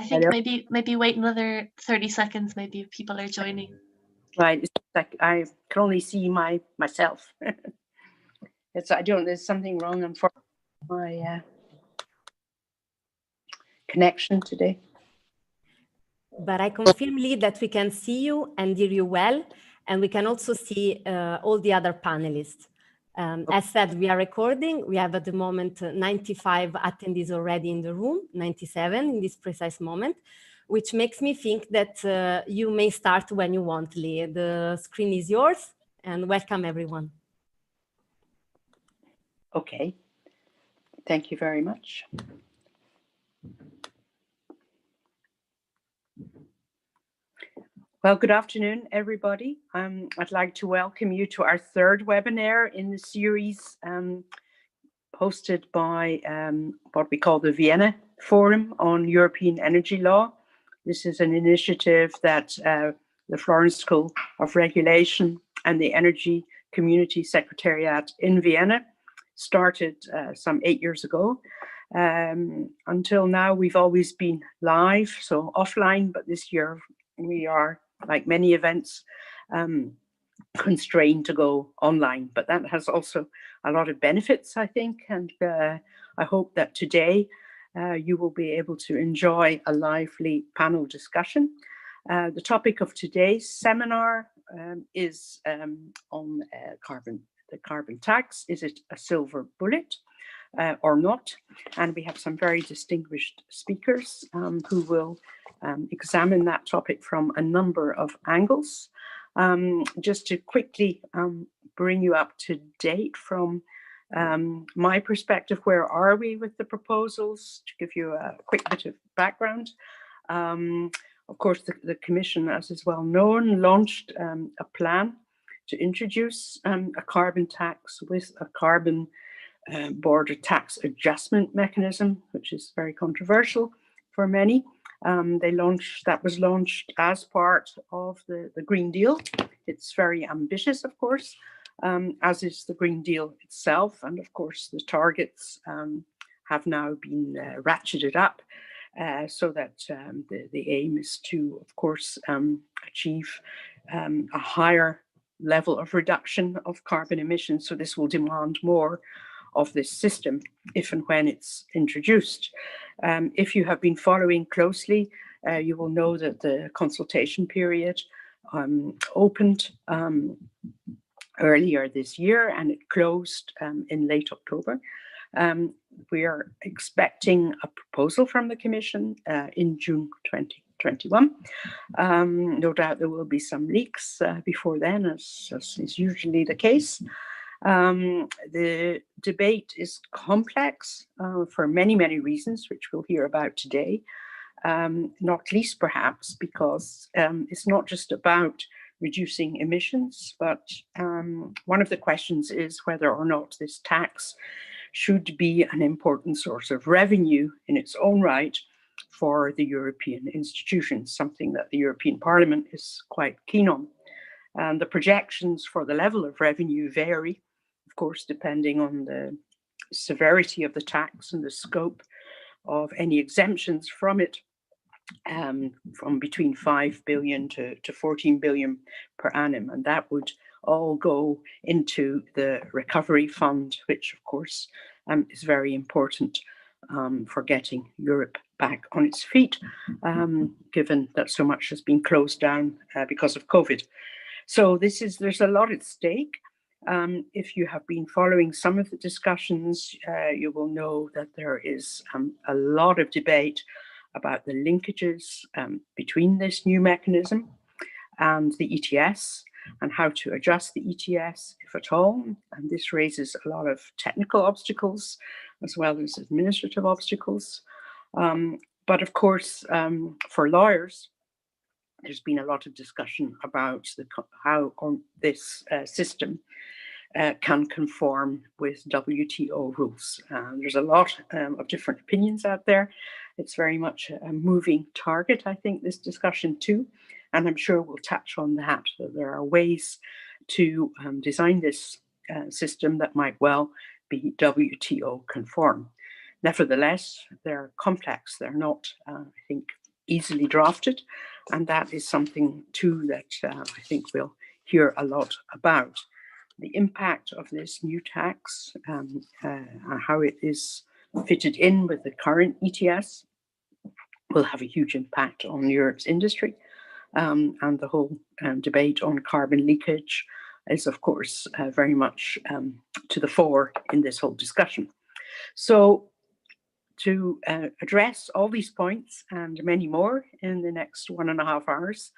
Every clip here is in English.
I think maybe wait another 30 seconds, maybe if people are joining. Right, it's like I can only see myself. There's something wrong on my connection today. But I confirm, Lee, that we can see you and hear you well, and we can also see all the other panelists. As said, we are recording. We have at the moment 95 attendees already in the room, 97 in this precise moment, which makes me think that you may start when you want, Lee. The screen is yours, and welcome everyone. Okay, thank you very much. Well, good afternoon, everybody. I'd like to welcome you to our third webinar in the series hosted by what we call the Vienna Forum on European Energy Law. This is an initiative that the Florence School of Regulation and the Energy Community Secretariat in Vienna started some 8 years ago. Until now, we've always been live, so offline, but this year we are, like many events, constrained to go online, but that has also a lot of benefits, I think, and I hope that today you will be able to enjoy a lively panel discussion. The topic of today's seminar is on the carbon tax. Is it a silver bullet or not? And we have some very distinguished speakers who will examine that topic from a number of angles. Just to quickly bring you up to date from my perspective, where are we with the proposals? To give you a quick bit of background. Of course, the Commission, as is well known, launched a plan to introduce a carbon tax with a carbon border tax adjustment mechanism, which is very controversial for many. That was launched as part of the Green Deal. It's very ambitious, of course, as is the Green Deal itself. And of course, the targets have now been ratcheted up so that the aim is to, of course, achieve a higher level of reduction of carbon emissions. So this will demand more of this system if and when it's introduced. If you have been following closely, you will know that the consultation period opened earlier this year and it closed in late October. We are expecting a proposal from the Commission in June 2021. No doubt there will be some leaks before then, as is usually the case. The debate is complex for many, many reasons, which we'll hear about today, not least perhaps because it's not just about reducing emissions, but one of the questions is whether or not this tax should be an important source of revenue in its own right for the European institutions, something that the European Parliament is quite keen on. And the projections for the level of revenue vary, of course, depending on the severity of the tax and the scope of any exemptions from it, from between 5 billion to 14 billion per annum. And that would all go into the recovery fund, which of course is very important for getting Europe back on its feet, given that so much has been closed down because of COVID. So there's a lot at stake. If you have been following some of the discussions, you will know that there is a lot of debate about the linkages between this new mechanism and the ETS and how to adjust the ETS, if at all. And this raises a lot of technical obstacles as well as administrative obstacles. But of course, for lawyers, there's been a lot of discussion about how this system can conform with WTO rules. There's a lot of different opinions out there. It's very much a moving target, I think, this discussion too. And I'm sure we'll touch on that there are ways to design this system that might well be WTO conform. Nevertheless, they're complex. They're not, I think, easily drafted. And that is something too that I think we'll hear a lot about. The impact of this new tax, how it is fitted in with the current ETS, will have a huge impact on Europe's industry. And the whole debate on carbon leakage is, of course, very much to the fore in this whole discussion. So to address all these points and many more in the next 1.5 hours,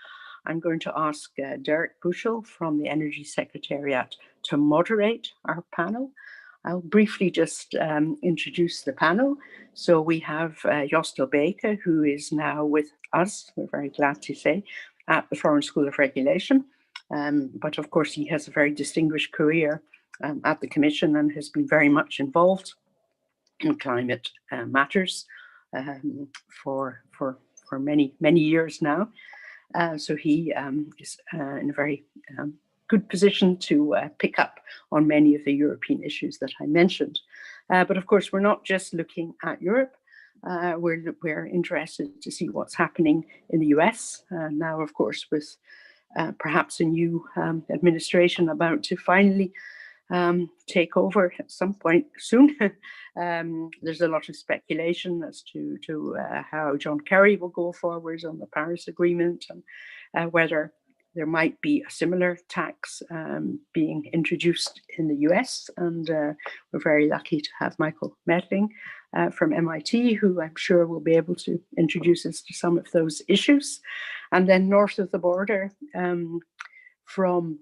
I'm going to ask Derek Bushell from the Energy Secretariat to moderate our panel. I'll briefly just introduce the panel. So we have Jos Christoph, who is now with us, we're very glad to say, at the Florence School of Regulation. But of course, he has a very distinguished career at the Commission and has been very much involved in climate matters for many, many years now. So he is in a very good position to pick up on many of the European issues that I mentioned. But of course, we're not just looking at Europe. We're interested to see what's happening in the US now, of course, with perhaps a new administration about to finally take over at some point soon. There's a lot of speculation as to how John Kerry will go forward on the Paris Agreement and whether there might be a similar tax being introduced in the US. And we're very lucky to have Michael Medling from MIT, who I'm sure will be able to introduce us to some of those issues. And then north of the border, from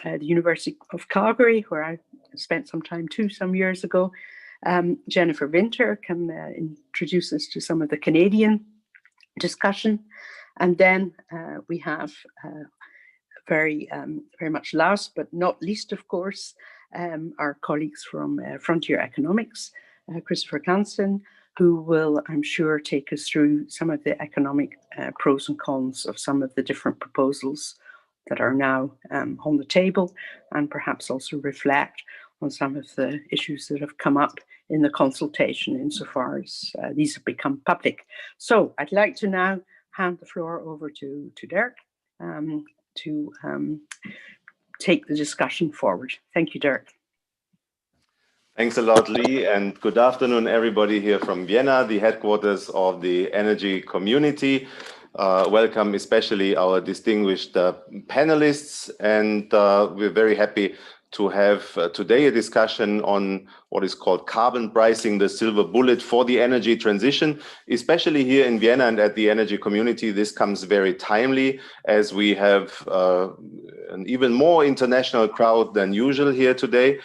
the University of Calgary, where I spent some time too some years ago, Jennifer Winter can introduce us to some of the Canadian discussion. And then we have very much last but not least, of course, our colleagues from Frontier Economics, Christopher Kansen, who will, I'm sure, take us through some of the economic pros and cons of some of the different proposals that are now on the table, and perhaps also reflect on some of the issues that have come up in the consultation insofar as these have become public. So I'd like to now hand the floor over to Derek to take the discussion forward. Thank you, Derek. Thanks a lot, Lee, and good afternoon, everybody here from Vienna, the headquarters of the energy community. Welcome especially our distinguished panelists, and we're very happy to have today a discussion on what is called carbon pricing, the silver bullet for the energy transition. Especially here in Vienna and at the energy community, this comes very timely as we have an even more international crowd than usual here today.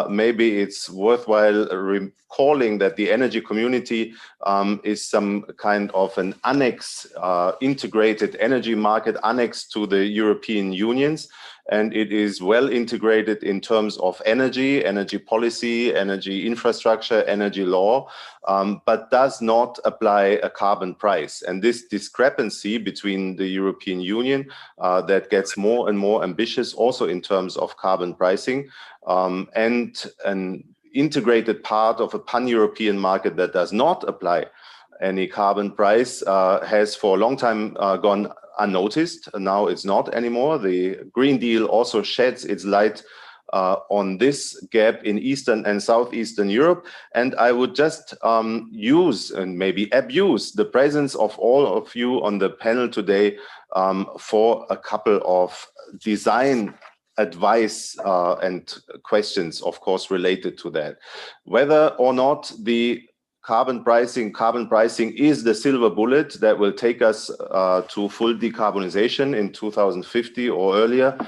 Maybe it's worthwhile recalling that the energy community is some kind of an annex, integrated energy market annex to the European Unions. And it is well integrated in terms of energy policy, energy infrastructure, energy law, but does not apply a carbon price. And this discrepancy between the European Union that gets more and more ambitious also in terms of carbon pricing and an integrated part of a pan-European market that does not apply any carbon price has for a long time gone unnoticed. Now it's not anymore. The Green Deal also sheds its light on this gap in Eastern and Southeastern Europe. And I would just use and maybe abuse the presence of all of you on the panel today for a couple of design advice and questions, of course, related to that. Whether or not the carbon pricing is the silver bullet that will take us to full decarbonization in 2050 or earlier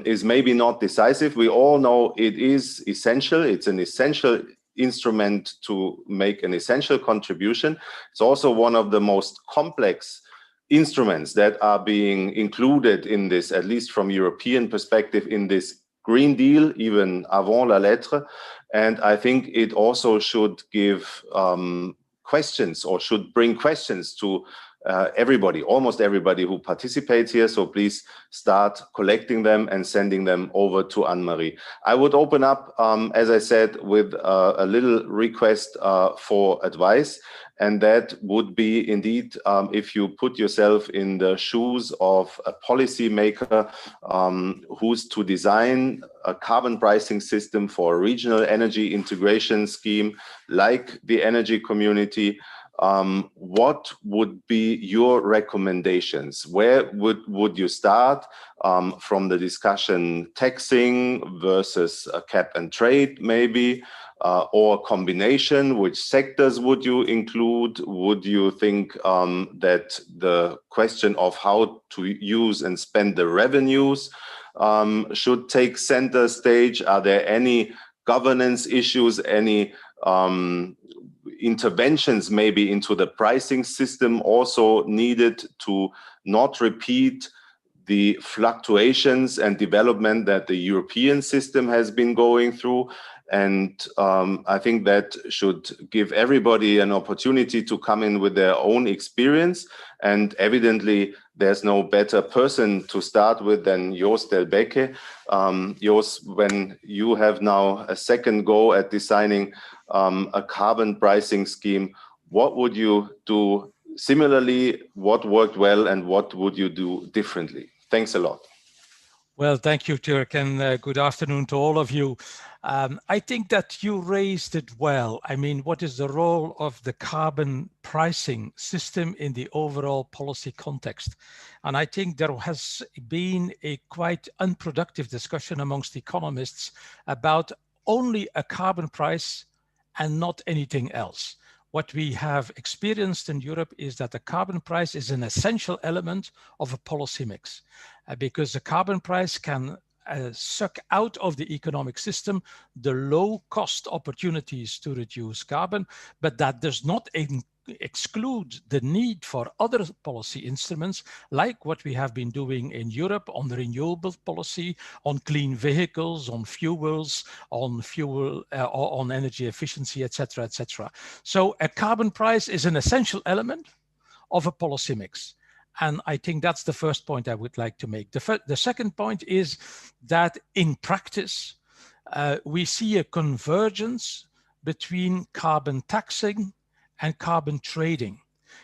is maybe not decisive. We all know it is essential. It's an essential instrument to make an essential contribution. It's also one of the most complex instruments that are being included in this, at least from European perspective, in this Green Deal, even avant la lettre. And I think it also should give questions or should bring questions to everybody, almost everybody who participates here. So please start collecting them and sending them over to Anne-Marie. I would open up, as I said, with a little request for advice. And that would be indeed, if you put yourself in the shoes of a policymaker who's to design a carbon pricing system for a regional energy integration scheme like the energy community, what would be your recommendations? Where would you start from the discussion taxing versus a cap and trade maybe, or a combination? Which sectors would you include? Would you think that the question of how to use and spend the revenues should take center stage? Are there any governance issues, any interventions maybe into the pricing system also needed to not repeat the fluctuations and development that the European system has been going through? And I think that should give everybody an opportunity to come in with their own experience. And evidently, there's no better person to start with than Jos Delbecque. Jos, when you have now a second go at designing a carbon pricing scheme, what would you do similarly? What worked well and what would you do differently? Thanks a lot. Well, thank you, Dirk, and good afternoon to all of you. I think that you raised it well. I mean, what is the role of the carbon pricing system in the overall policy context? And I think there has been a quite unproductive discussion amongst economists about only a carbon price and not anything else. What we have experienced in Europe is that the carbon price is an essential element of a policy mix, because the carbon price can suck out of the economic system the low cost opportunities to reduce carbon, but that does not exclude the need for other policy instruments like what we have been doing in Europe on the renewable policy, on clean vehicles, on fuels, on energy efficiency, etc., etc. So a carbon price is an essential element of a policy mix. And I think that's the first point I would like to make. The second point is that in practice, we see a convergence between carbon taxing and carbon trading.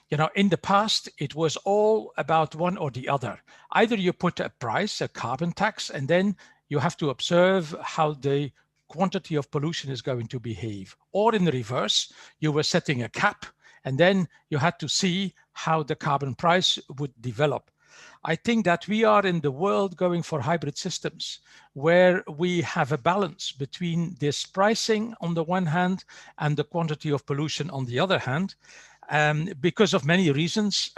You know, in the past, it was all about one or the other. Either you put a price, a carbon tax, and then you have to observe how the quantity of pollution is going to behave. Or in the reverse, you were setting a cap, and then you had to see how the carbon price would develop. I think that we are in the world going for hybrid systems where we have a balance between this pricing on the one hand and the quantity of pollution on the other hand, because of many reasons,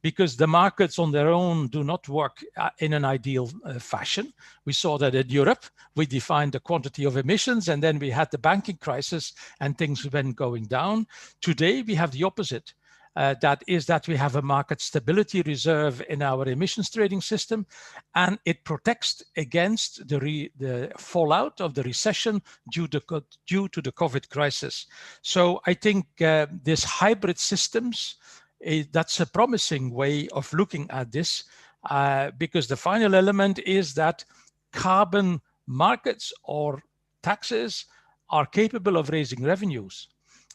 because the markets on their own do not work in an ideal fashion. We saw that in Europe, we defined the quantity of emissions and then we had the banking crisis and things went going down. Today, we have the opposite. That is that we have a market stability reserve in our emissions trading system, and it protects against the fallout of the recession due to the COVID crisis. So I think this hybrid systems, that's a promising way of looking at this, because the final element is that carbon markets or taxes are capable of raising revenues.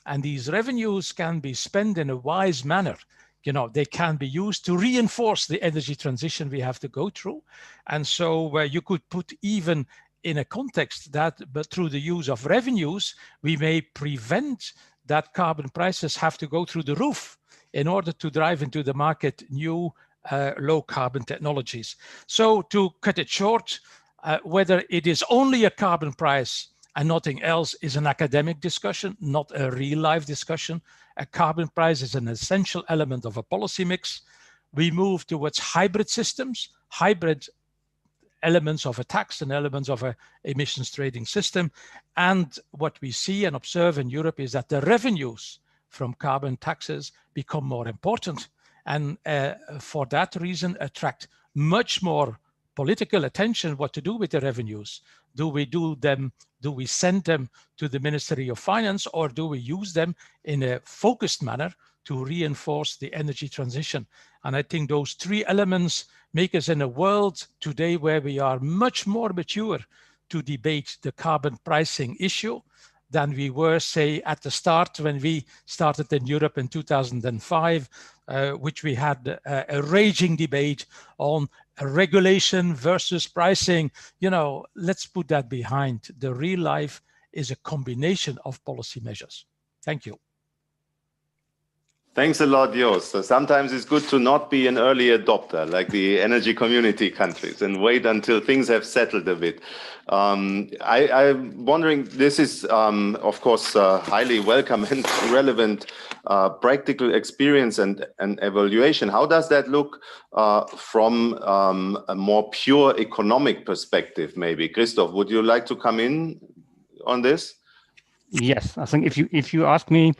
And these revenues can be spent in a wise manner. You know, they can be used to reinforce the energy transition we have to go through. And so you could put even in a context that, but through the use of revenues, we may prevent that carbon prices have to go through the roof in order to drive into the market new low carbon technologies. So to cut it short, whether it is only a carbon price and nothing else is an academic discussion, not a real life discussion. A carbon price is an essential element of a policy mix. We move towards hybrid systems, hybrid elements of a tax and elements of an emissions trading system. And what we see and observe in Europe is that the revenues from carbon taxes become more important. And for that reason, attract much more political attention what to do with the revenues. Do we do them Do we send them to the Ministry of Finance, or do we use them in a focused manner to reinforce the energy transition? And I think those three elements make us in a world today where we are much more mature to debate the carbon pricing issue than we were, say, at the start when we started in Europe in 2005, which we had a raging debate on regulation versus pricing. You know, let's put that behind. The real life is a combination of policy measures. Thank you. Thanks a lot, Jos. So sometimes it's good to not be an early adopter like the energy community countries and wait until things have settled a bit. I'm wondering, this is, of course, highly welcome and relevant practical experience and evaluation. How does that look from a more pure economic perspective, maybe? Christoph, would you like to come in on this? Yes, I think if you ask me,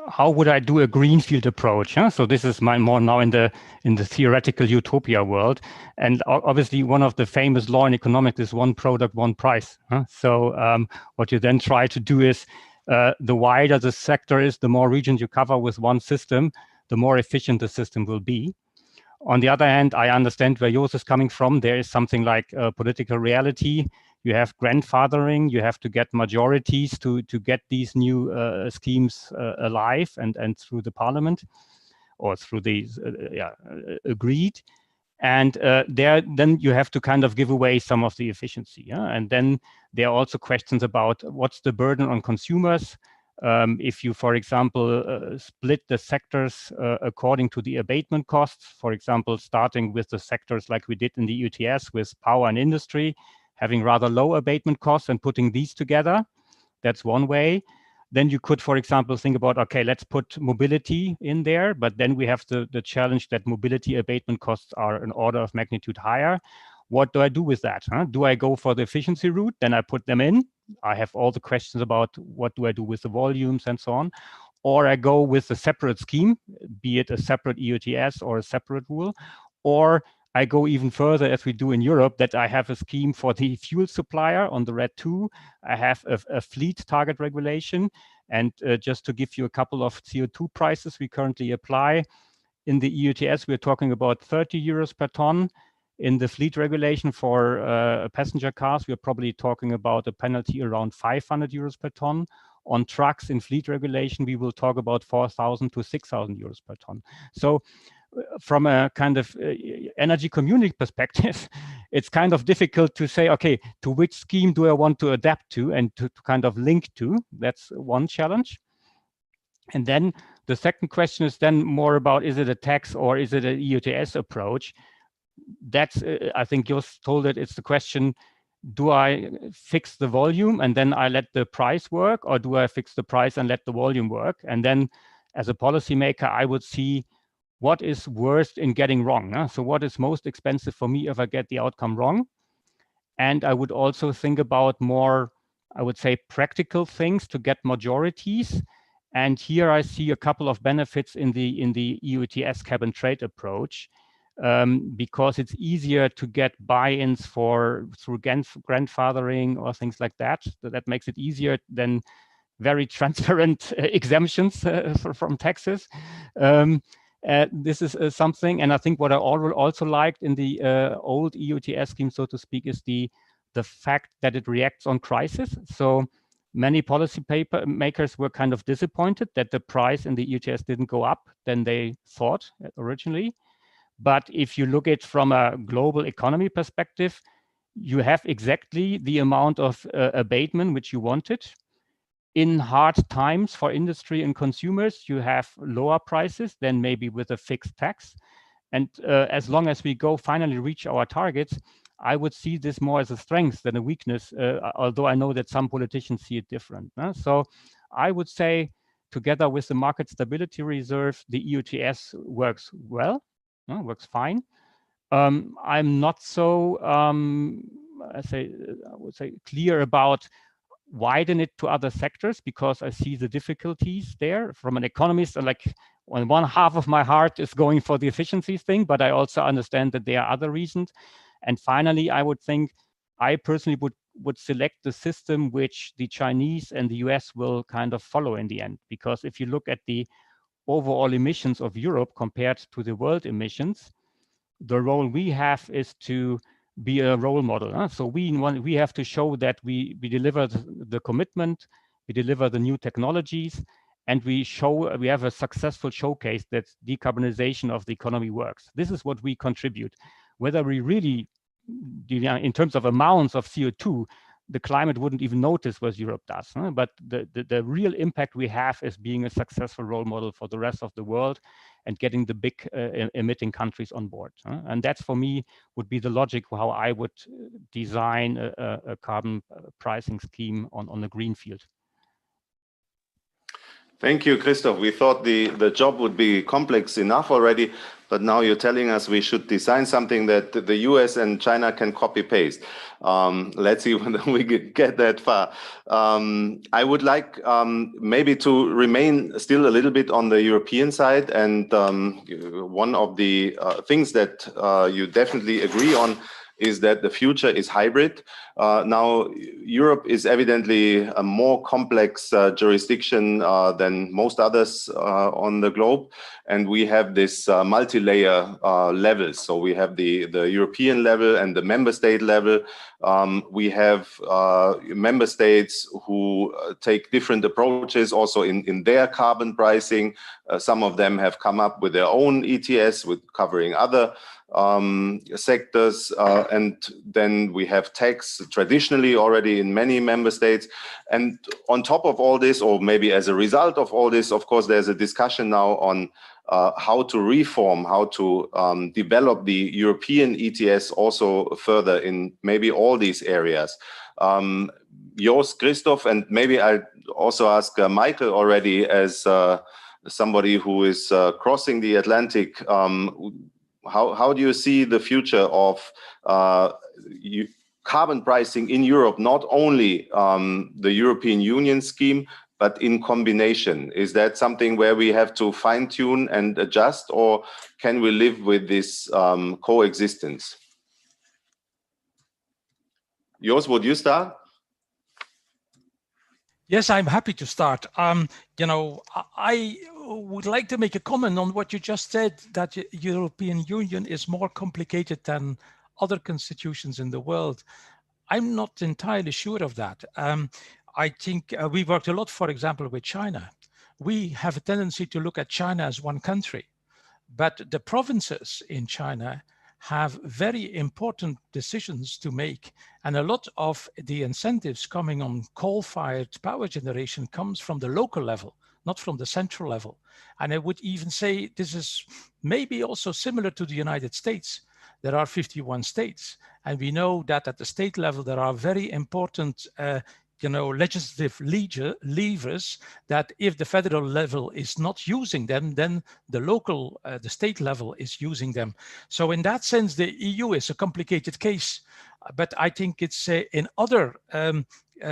how would I do a Greenfield approach? Huh? So this is my more now in the theoretical utopia world, and obviously one of the famous law in economics is one product, one price. Huh? So what you then try to do is the wider the sector is, the more regions you cover with one system, the more efficient the system will be. On the other hand, I understand where Jos is coming from. There is something like political reality. You have grandfathering. You have to get majorities to get these new schemes alive and through the parliament or through these agreed. And then you have to kind of give away some of the efficiency. Yeah? And then there are also questions about what's the burden on consumers. If you, for example, split the sectors according to the abatement costs, for example, starting with the sectors like we did in the ETS with power and industry, having rather low abatement costs and putting these together, that's one way. Then you could, for example, think about, okay, let's put mobility in there, but then we have the challenge that mobility abatement costs are an order of magnitude higher. What do I do with that? Huh? Do I go for the efficiency route? Then I put them in. I have all the questions about what do I do with the volumes and so on. Or I go with a separate scheme, be it a separate EUTS or a separate rule. Or I go even further, as we do in Europe, that I have a scheme for the fuel supplier on the RED II. I have a fleet target regulation. And just to give you a couple of CO2 prices we currently apply, in the EUTS, we're talking about 30 euros per ton. In the fleet regulation for passenger cars, we're probably talking about a penalty around 500 euros per ton. On trucks in fleet regulation, we will talk about 4,000 to 6,000 euros per ton. So from a kind of energy community perspective, it's kind of difficult to say, okay, to which scheme do I want to adapt to and to kind of link to? That's one challenge. And then the second question is then more about, is it a tax or is it an EUTS approach? That's, I think Jos told it, it's the question, do I fix the volume and then I let the price work, or do I fix the price and let the volume work? And then as a policymaker, I would see what is worst in getting wrong. Huh? So what is most expensive for me if I get the outcome wrong? And I would also think about more, I would say, practical things to get majorities. And here I see a couple of benefits in the EUTS cap and trade approach. Because it's easier to get buy-ins through grandfathering or things like that. So that makes it easier than very transparent exemptions from taxes. This is something, and I think what I also liked in the old EUTS scheme, so to speak, is the fact that it reacts on crisis. So many policy makers were kind of disappointed that the price in the EUTS didn't go up than they thought originally. But if you look at it from a global economy perspective, you have exactly the amount of abatement which you wanted. In hard times for industry and consumers, you have lower prices than maybe with a fixed tax. And as long as we finally reach our targets, I would see this more as a strength than a weakness, although I know that some politicians see it different. So I would say, together with the market stability reserve, the EUTS works well. Works fine. I'm not so, I would say, clear about widen it to other sectors, because I see the difficulties there. From an economist, like on one half of my heart is going for the efficiency thing, but I also understand that there are other reasons. And finally, I would think, I personally would select the system which the Chinese and the US will kind of follow in the end. Because if you look at the overall emissions of Europe compared to the world emissions, the role we have is to be a role model. Huh? So we have to show that we deliver the commitment, we deliver the new technologies, and we have a successful showcase that decarbonization of the economy works. This is what we contribute. Whether we really, in terms of amounts of CO2, the climate wouldn't even notice what Europe does. Huh? But the real impact we have is being a successful role model for the rest of the world and getting the big emitting countries on board. Huh? And that's, for me, would be the logic how I would design a carbon pricing scheme on the Greenfield. Thank you, Christoph. We thought the job would be complex enough already, but now you're telling us we should design something that the US and China can copy-paste. Let's see whether we get that far. I would like maybe to remain still a little bit on the European side. And one of the things that you definitely agree on is that the future is hybrid. Now, Europe is evidently a more complex jurisdiction than most others on the globe. And we have this multi-layer levels. So we have the European level and the member state level. We have member states who take different approaches also in their carbon pricing. Some of them have come up with their own ETS with covering other sectors, and then we have tax traditionally already in many member states. And on top of all this, or maybe as a result of all this, of course, there's a discussion now on how to reform, how to develop the European ETS also further in maybe all these areas. Yos Christoph, and maybe I also ask Michael already as somebody who is crossing the Atlantic. How do you see the future of carbon pricing in Europe, not only the European Union scheme, but in combination? Is that something where we have to fine tune and adjust, or can we live with this coexistence? Jos, would you start? Yes, I'm happy to start. You know, I would like to make a comment on what you just said, that the European Union is more complicated than other constitutions in the world. I'm not entirely sure of that. I think we worked a lot, for example, with China. We have a tendency to look at China as one country, but the provinces in China have very important decisions to make. And a lot of the incentives coming on coal-fired power generation comes from the local level, not from the central level. And I would even say this is maybe also similar to the United States. There are 51 states, and we know that at the state level, there are very important legislative levers that if the federal level is not using them, then the local, the state level is using them. So in that sense, the EU is a complicated case, but I think it's in other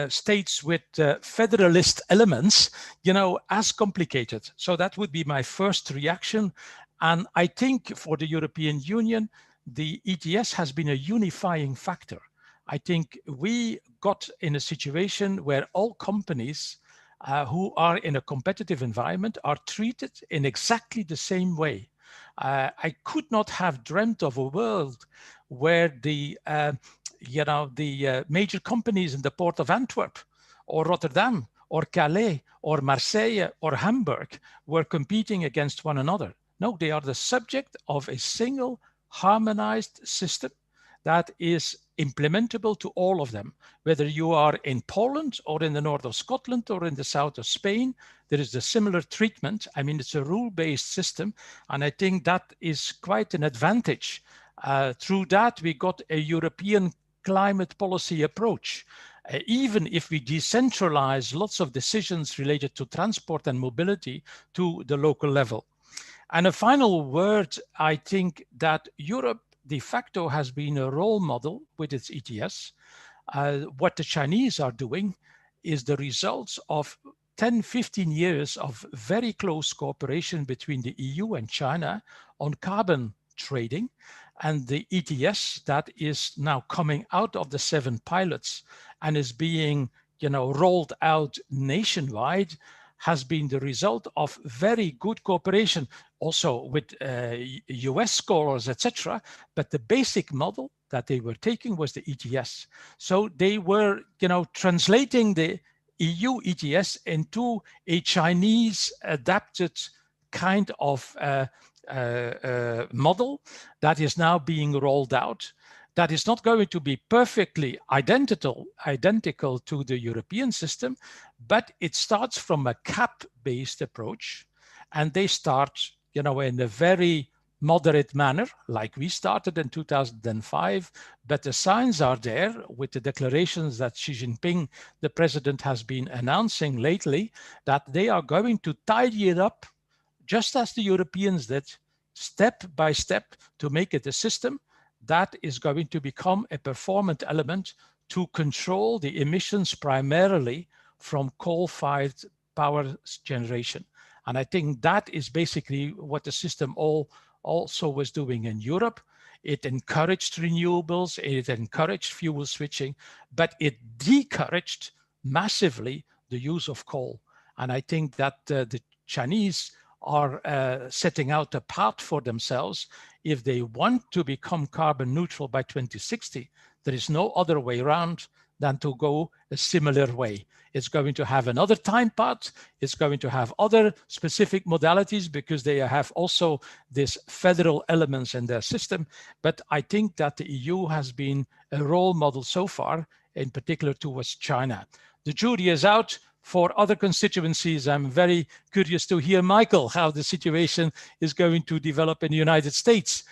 states with federalist elements, as complicated. So that would be my first reaction. And I think for the European Union, the ETS has been a unifying factor. I think we got in a situation where all companies who are in a competitive environment are treated in exactly the same way. I could not have dreamt of a world where the major companies in the port of Antwerp or Rotterdam or Calais or Marseille or Hamburg were competing against one another. No, they are the subject of a single harmonized system that is implementable to all of them. Whether you are in Poland or in the north of Scotland or in the south of Spain, there is a similar treatment. I mean, it's a rule-based system, and I think that is quite an advantage. Through that, we got a European climate policy approach. Even if we decentralize lots of decisions related to transport and mobility to the local level. And a final word, I think that Europe de facto has been a role model with its ETS. What the Chinese are doing is the results of 10, 15 years of very close cooperation between the EU and China on carbon trading. And the ETS that is now coming out of the 7 pilots and is being, rolled out nationwide, has been the result of very good cooperation, also with US scholars, etc. But the basic model that they were taking was the ETS. So they were, translating the EU ETS into a Chinese adapted kind of model that is now being rolled out. That is not going to be perfectly identical to the European system, but it starts from a cap-based approach, and they start, in a very moderate manner, like we started in 2005, but the signs are there with the declarations that Xi Jinping, the president, has been announcing lately, that they are going to tidy it up, just as the Europeans did, step by step, to make it a system that is going to become a performant element to control the emissions primarily from coal-fired power generation. And I think that is basically what the system also was doing in Europe. It encouraged renewables, it encouraged fuel switching, but it discouraged massively the use of coal. And I think that the Chinese are setting out a path for themselves. If they want to become carbon neutral by 2060, there is no other way around than to go a similar way. It's going to have another time path. It's going to have other specific modalities because they have also this federal elements in their system. But I think that the EU has been a role model so far, in particular towards China. The jury is out. For other constituencies, I'm very curious to hear, Michael, how the situation is going to develop in the United States,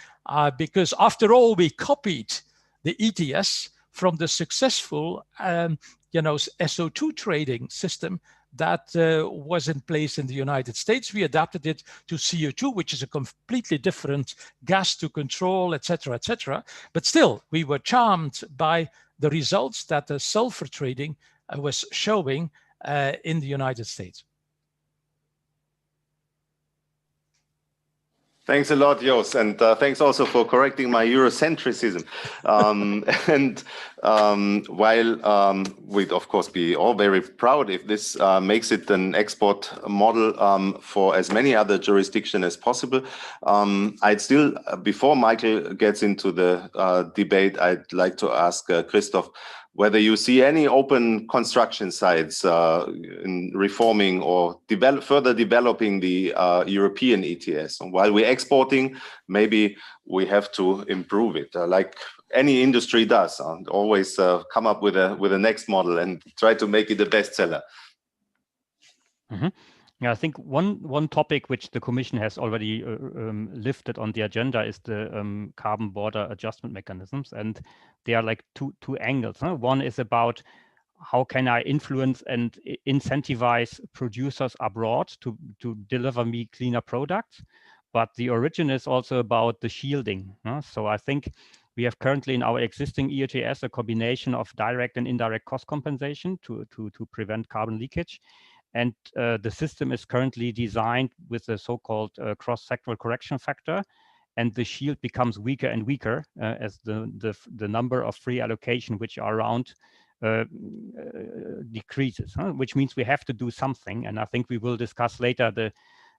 because after all, we copied the ETS from the successful SO2 trading system that was in place in the United States. We adapted it to CO2, which is a completely different gas to control, etc., etc. But still, we were charmed by the results that the sulfur trading was showing in the United States. Thanks a lot, Jos, and thanks also for correcting my Eurocentrism. While we'd of course be all very proud if this makes it an export model for as many other jurisdictions as possible, I'd still, before Michael gets into the debate, I'd like to ask Christoph whether you see any open construction sites in reforming or further developing the European ETS. And while we're exporting, maybe we have to improve it, like any industry does, and always come up with a next model and try to make it the bestseller. Mm-hmm. Yeah, I think one topic which the Commission has already lifted on the agenda is the carbon border adjustment mechanisms, and they are like two angles. Huh? One is about how can I influence and incentivize producers abroad to deliver me cleaner products, but the origin is also about the shielding. Huh? So I think we have currently in our existing ETS a combination of direct and indirect cost compensation to prevent carbon leakage. And the system is currently designed with the so-called cross-sectoral correction factor, and the shield becomes weaker and weaker as the number of free allocation which are around decreases, huh? Which means we have to do something. And I think we will discuss later the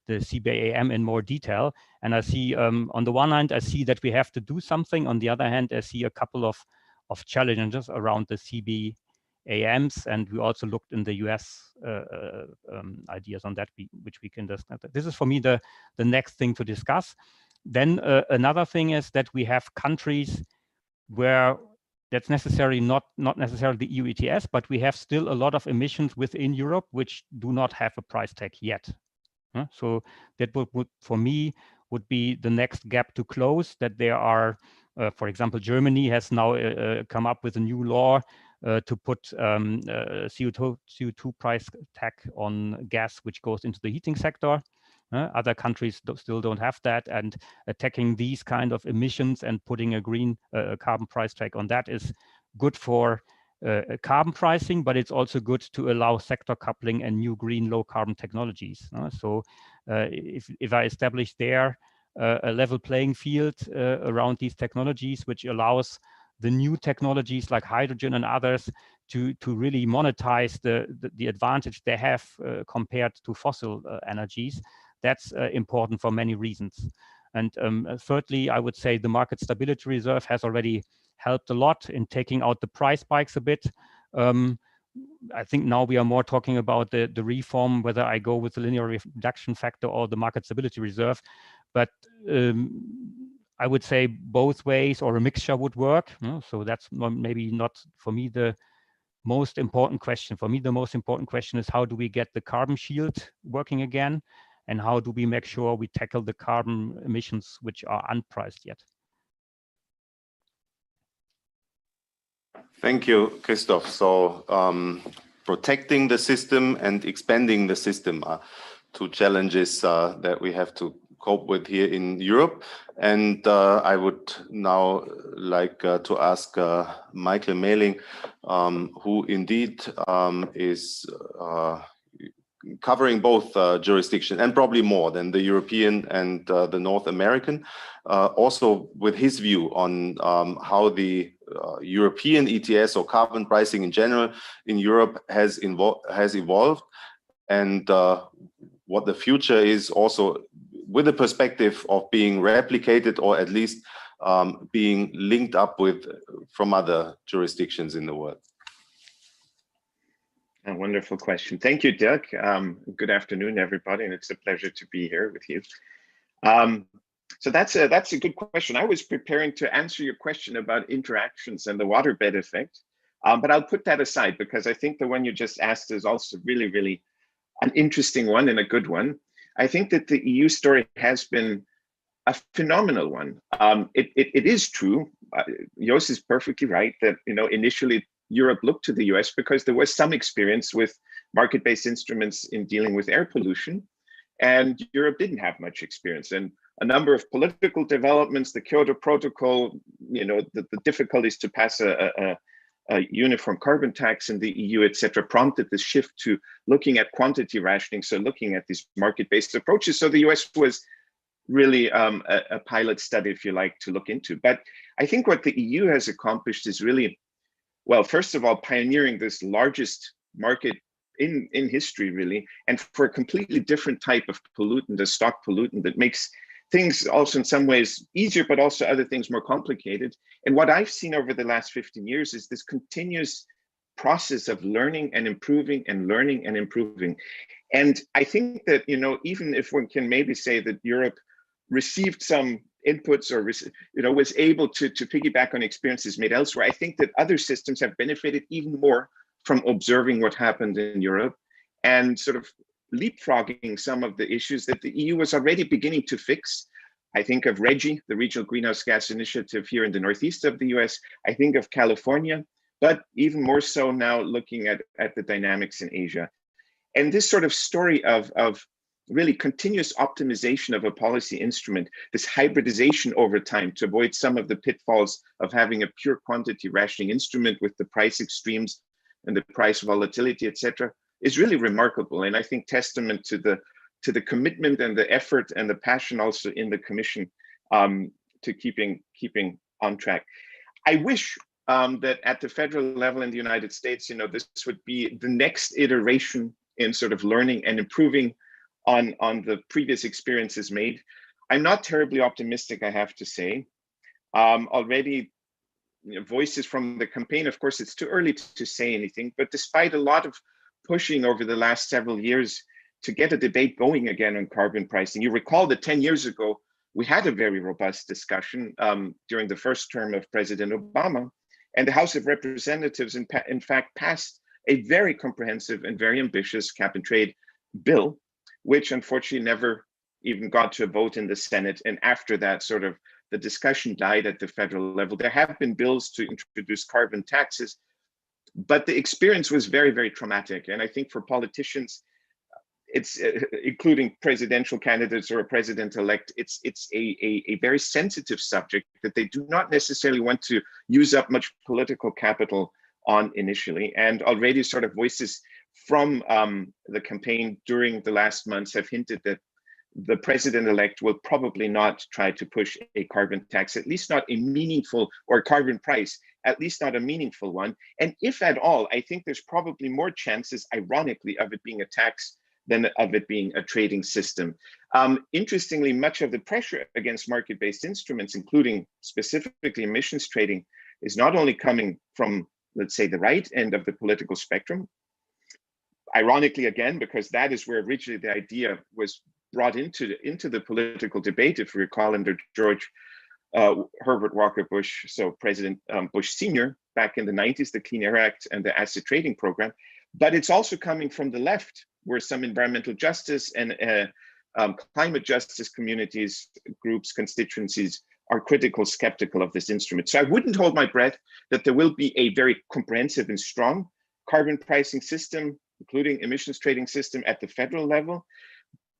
CBAM in more detail. And I see on the one hand, I see that we have to do something. On the other hand, I see a couple of challenges around the CBAMs, and we also looked in the US ideas on that, which we can discuss. This is for me the next thing to discuss. Then another thing is that we have countries where that's necessarily not necessarily the EU ETS, but we have still a lot of emissions within Europe which do not have a price tag yet. So that would for me would be the next gap to close. That there are, for example, Germany has now come up with a new law to put CO2 price tag on gas which goes into the heating sector. Other countries still don't have that, and attacking these kind of emissions and putting a green carbon price tag on that is good for carbon pricing, but it's also good to allow sector coupling and new green low carbon technologies. So if I establish there a level playing field around these technologies, which allows the new technologies like hydrogen and others to really monetize the advantage they have compared to fossil energies. That's important for many reasons. And thirdly, I would say the market stability reserve has already helped a lot in taking out the price spikes a bit. I think now we are more talking about the reform, whether I go with the linear reduction factor or the market stability reserve. But I would say both ways or a mixture would work. So that's maybe not for me the most important question. For me, the most important question is how do we get the carbon shield working again? And how do we make sure we tackle the carbon emissions which are unpriced yet? Thank you, Christoph. So protecting the system and expanding the system are two challenges that we have to cope with here in Europe. And I would now like to ask Michael Mehling, who indeed is covering both jurisdictions and probably more than the European and the North American, also with his view on how the European ETS or carbon pricing in general in Europe has evolved, and what the future is, also with the perspective of being replicated or at least being linked up with from other jurisdictions in the world. A wonderful question. Thank you, Dirk. Good afternoon, everybody, and it's a pleasure to be here with you. So that's a good question. I was preparing to answer your question about interactions and the waterbed effect, but I'll put that aside because I think the one you just asked is also really, really an interesting one and a good one. I think that the EU story has been a phenomenal one. It is true. Yos is perfectly right that initially Europe looked to the US because there was some experience with market-based instruments in dealing with air pollution, and Europe didn't have much experience. And a number of political developments, the Kyoto Protocol, the difficulties to pass a uniform carbon tax in the EU, etc., prompted this shift to looking at quantity rationing, so looking at these market-based approaches. So the US was really a pilot study, if you like, to look into. But I think what the EU has accomplished is really, well, first of all, pioneering this largest market in history, really, and for a completely different type of pollutant, a stock pollutant that makes things also in some ways easier, but also other things more complicated. And what I've seen over the last 15 years is this continuous process of learning and improving and learning and improving. And I think that, even if one can maybe say that Europe received some inputs or was able to piggyback on experiences made elsewhere, I think that other systems have benefited even more from observing what happened in Europe and sort of leapfrogging some of the issues that the EU was already beginning to fix. I think of RGGI, the Regional Greenhouse Gas Initiative here in the northeast of the US. I think of California, but even more so now looking at the dynamics in Asia. And this sort of story of really continuous optimization of a policy instrument, this hybridization over time to avoid some of the pitfalls of having a pure quantity rationing instrument with the price extremes and the price volatility, etc., is really remarkable. And I think testament to the commitment and the effort and the passion also in the Commission to keeping on track. I wish that at the federal level in the United States, this would be the next iteration in sort of learning and improving on the previous experiences made. I'm not terribly optimistic, I have to say. Already voices from the campaign, of course, it's too early to say anything, but despite a lot of pushing over the last several years to get a debate going again on carbon pricing. You recall that 10 years ago, we had a very robust discussion during the first term of President Obama, and the House of Representatives, in fact, passed a very comprehensive and very ambitious cap and trade bill, which unfortunately never even got to a vote in the Senate. And after that, sort of the discussion died at the federal level. There have been bills to introduce carbon taxes, but the experience was very, very traumatic. And I think for politicians, it's including presidential candidates or a president-elect, it's a very sensitive subject that they do not necessarily want to use up much political capital on initially. And already sort of voices from the campaign during the last months have hinted that the president-elect will probably not try to push a carbon tax, at least not a meaningful or carbon price, at least not a meaningful one. And if at all, I think there's probably more chances, ironically, of it being a tax than of it being a trading system. Interestingly, much of the pressure against market-based instruments, including specifically emissions trading, is not only coming from, let's say, the right end of the political spectrum. Ironically, again, because that is where originally the idea was brought into the political debate, if you recall, under George Herbert Walker Bush, so President Bush Sr. back in the 90s, the Clean Air Act and the asset trading program. But it's also coming from the left, where some environmental justice and climate justice communities, groups, constituencies are critical, skeptical of this instrument. So I wouldn't hold my breath that there will be a very comprehensive and strong carbon pricing system, including emissions trading system at the federal level.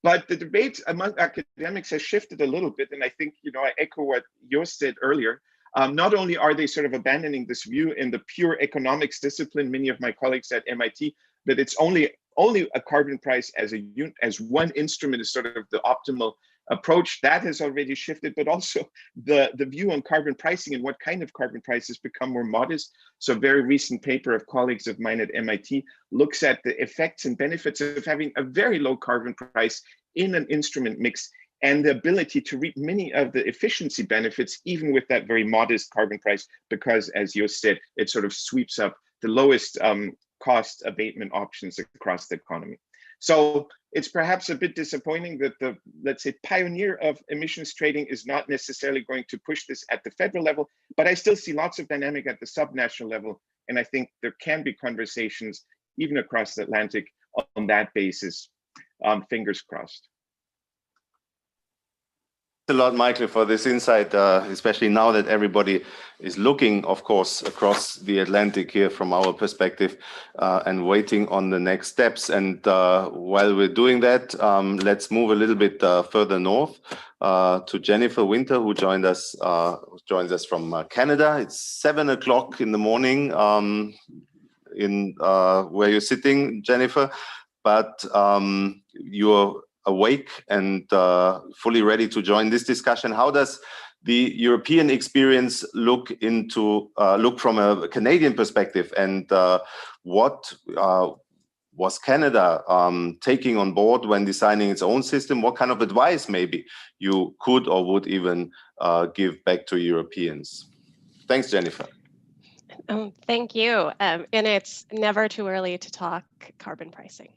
But the debate among academics has shifted a little bit. And I think, I echo what Yos said earlier. Not only are they sort of abandoning this view in the pure economics discipline, many of my colleagues at MIT, that it's only a carbon price as one instrument is sort of the optimal approach. That has already shifted, but also the view on carbon pricing and what kind of carbon price has become more modest. So a very recent paper of colleagues of mine at MIT looks at the effects and benefits of having a very low carbon price in an instrument mix, and the ability to reap many of the efficiency benefits, even with that very modest carbon price, because as you said, it sort of sweeps up the lowest cost abatement options across the economy. So it's perhaps a bit disappointing that the, let's say, pioneer of emissions trading is not necessarily going to push this at the federal level, but I still see lots of dynamic at the subnational level. And I think there can be conversations even across the Atlantic on that basis. Fingers crossed. Thanks a lot, Michael, for this insight, especially now that everybody is looking, of course, across the Atlantic here from our perspective and waiting on the next steps. And while we're doing that, let's move a little bit further north to Jennifer Winter, who joins us from Canada. It's 7 o'clock in the morning in where you're sitting, Jennifer, but you're awake and fully ready to join this discussion. How does the European experience look from a Canadian perspective, and what was Canada taking on board when designing its own system? What kind of advice maybe you could or would even give back to Europeans? Thanks, Jennifer. Thank you. And it's never too early to talk carbon pricing.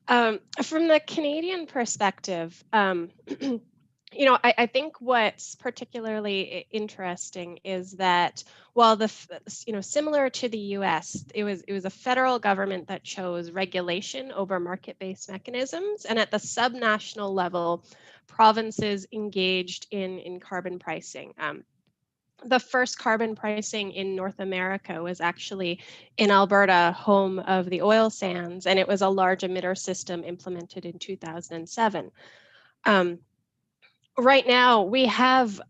From the Canadian perspective, I think what's particularly interesting is that while similar to the U.S., it was a federal government that chose regulation over market-based mechanisms, and at the subnational level, provinces engaged in carbon pricing. The first carbon pricing in North America was actually in Alberta, home of the oil sands, and it was a large emitter system implemented in 2007. Right now, we have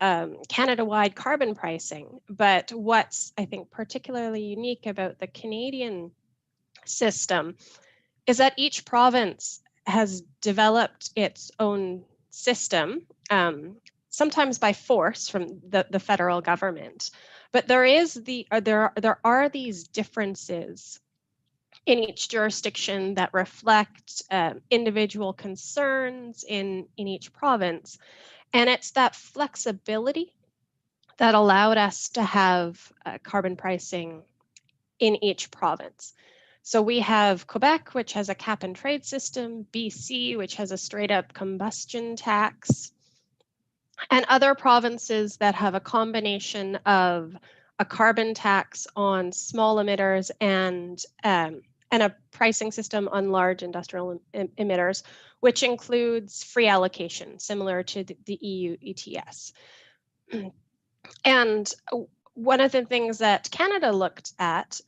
Canada-wide carbon pricing, but what's, I think, particularly unique about the Canadian system is that each province has developed its own system, sometimes by force from the federal government, but there are these differences in each jurisdiction that reflect individual concerns in each province, and it's that flexibility that allowed us to have carbon pricing in each province. So we have Quebec, which has a cap and trade system, BC, which has a straight up combustion tax, and other provinces that have a combination of a carbon tax on small emitters and a pricing system on large industrial emitters, which includes free allocation, similar to the EU ETS. And one of the things that Canada looked at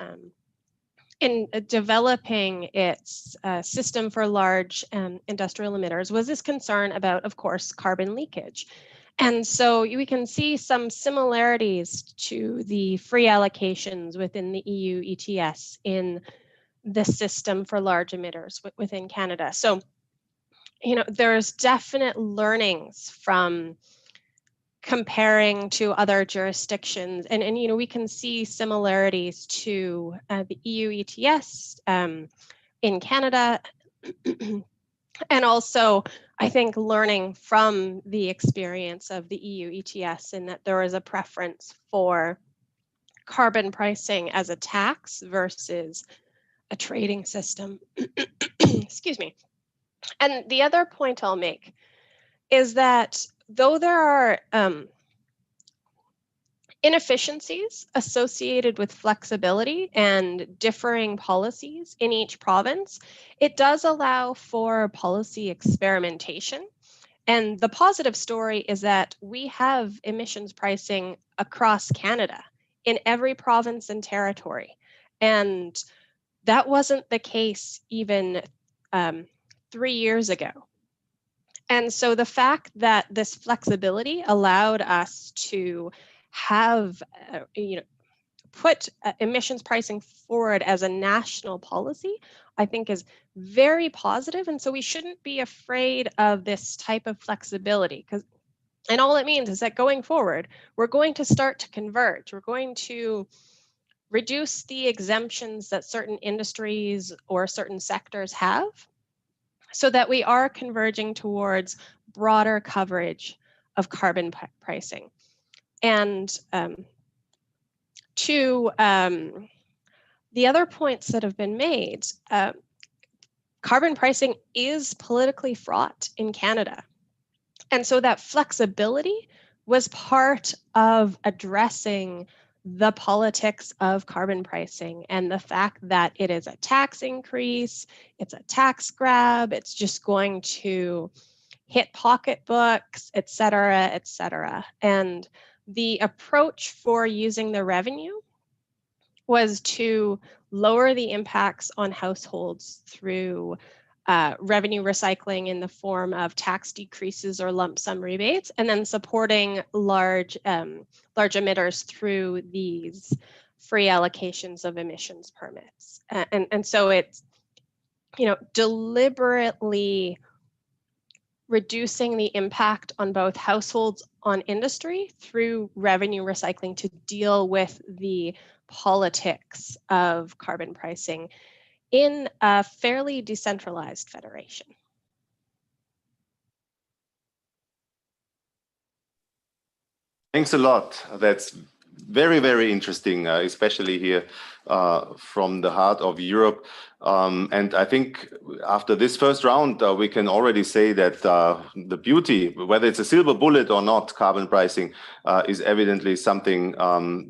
in developing its system for large industrial emitters was this concern about, of course, carbon leakage. And so we can see some similarities to the free allocations within the EU ETS in the system for large emitters within Canada. So, there's definite learnings from comparing to other jurisdictions, and you know, we can see similarities to the EU ETS in Canada, and also I think learning from the experience of the EU ETS, in that there is a preference for carbon pricing as a tax versus a trading system. Excuse me. And the other point I'll make is that though there are inefficiencies associated with flexibility and differing policies in each province, it does allow for policy experimentation. And the positive story is that we have emissions pricing across Canada in every province and territory. And that wasn't the case even 3 years ago. And so the fact that this flexibility allowed us to have, you know, put emissions pricing forward as a national policy, I think is very positive. And so we shouldn't be afraid of this type of flexibility, and all it means is that going forward, we're going to start to converge. We're going to reduce the exemptions that certain industries or certain sectors have, so that we are converging towards broader coverage of carbon pricing. And to the other points that have been made, carbon pricing is politically fraught in Canada. And so that flexibility was part of addressing the politics of carbon pricing, and the fact that it is a tax increase, it's a tax grab, it's just going to hit pocketbooks, et cetera, and the approach for using the revenue was to lower the impacts on households through revenue recycling in the form of tax decreases or lump sum rebates, and then supporting large emitters through these free allocations of emissions permits. And so it's, you know, deliberately reducing the impact on both households, on industry, through revenue recycling to deal with the politics of carbon pricing in a fairly decentralized federation. Thanks a lot. That's very, very interesting, especially here from the heart of Europe. And I think after this first round, we can already say that the beauty, whether it's a silver bullet or not, carbon pricing is evidently something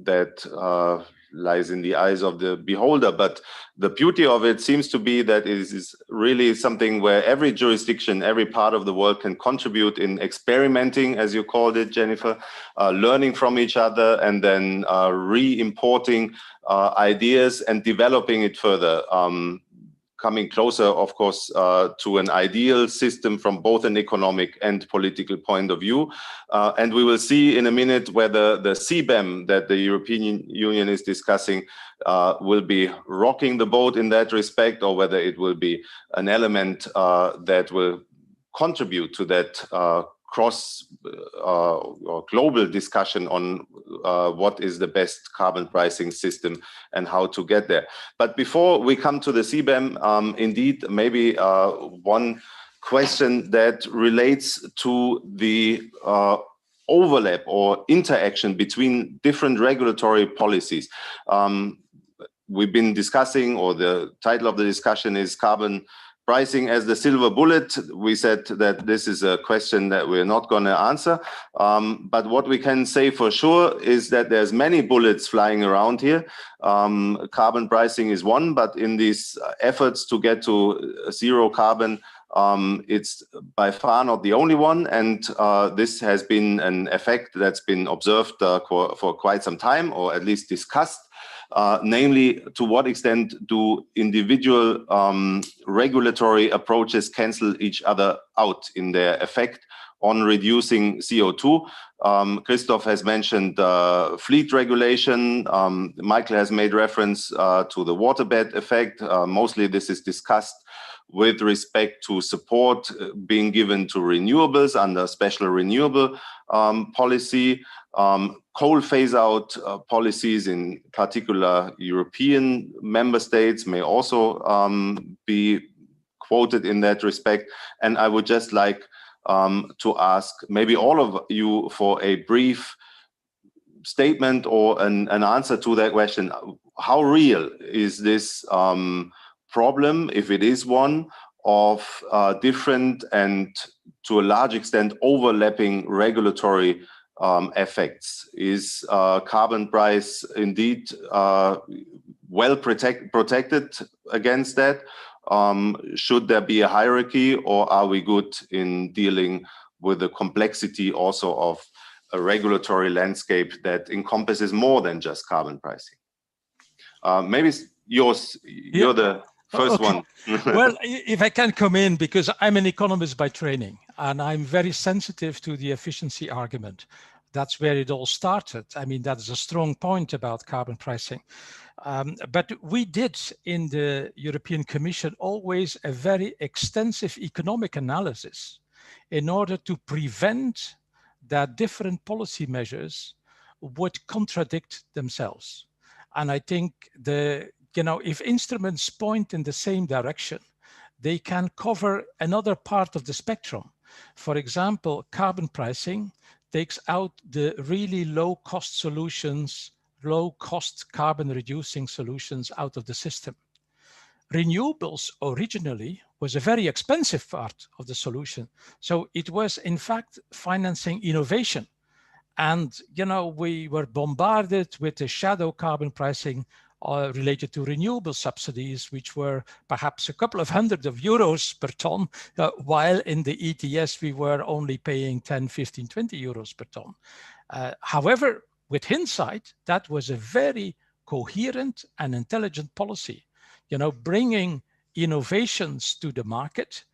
that lies in the eyes of the beholder. But the beauty of it seems to be that it is really something where every jurisdiction, every part of the world can contribute in experimenting, as you called it, Jennifer, learning from each other, and then re-importing ideas and developing it further. Coming closer, of course, to an ideal system from both an economic and political point of view. And we will see in a minute whether the CBAM that the European Union is discussing will be rocking the boat in that respect, or whether it will be an element that will contribute to that cross or global discussion on what is the best carbon pricing system and how to get there. But before we come to the CBAM, indeed, maybe one question that relates to the overlap or interaction between different regulatory policies. We've been discussing, or the title of the discussion is Carbon Pricing as the Silver Bullet. We said that this is a question that we're not going to answer. But what we can say for sure is that there's many bullets flying around here. Carbon pricing is one, but in these efforts to get to zero carbon, it's by far not the only one. And this has been an effect that's been observed for quite some time, or at least discussed. Namely, to what extent do individual regulatory approaches cancel each other out in their effect on reducing CO2? Christoph has mentioned fleet regulation. Michael has made reference to the waterbed effect. Mostly this is discussed with respect to support being given to renewables under special renewable policy, coal phase-out policies in particular European member states may also be quoted in that respect. And I would just like to ask maybe all of you for a brief statement or an answer to that question. How real is this problem, if it is one, of different and to a large extent overlapping regulatory effects? Is carbon price indeed well protected against that? Should there be a hierarchy, or are we good in dealing with the complexity also of a regulatory landscape that encompasses more than just carbon pricing? Maybe yours, you're the first one. Well, if I can come in, because I'm an economist by training, and I'm very sensitive to the efficiency argument. That's where it all started. I mean, that is a strong point about carbon pricing. But we did in the European Commission always a very extensive economic analysis in order to prevent that different policy measures would contradict themselves. And I think if instruments point in the same direction, they can cover another part of the spectrum. For example, carbon pricing takes out the really low cost solutions, low cost carbon reducing solutions out of the system. Renewables originally was a very expensive part of the solution. So it was in fact financing innovation. And, we were bombarded with the shadow carbon pricing related to renewable subsidies, which were perhaps a couple of hundred of euros per ton, while in the ETS we were only paying 10, 15, 20 euros per ton. However, with hindsight, that was a very coherent and intelligent policy. Bringing innovations to the market,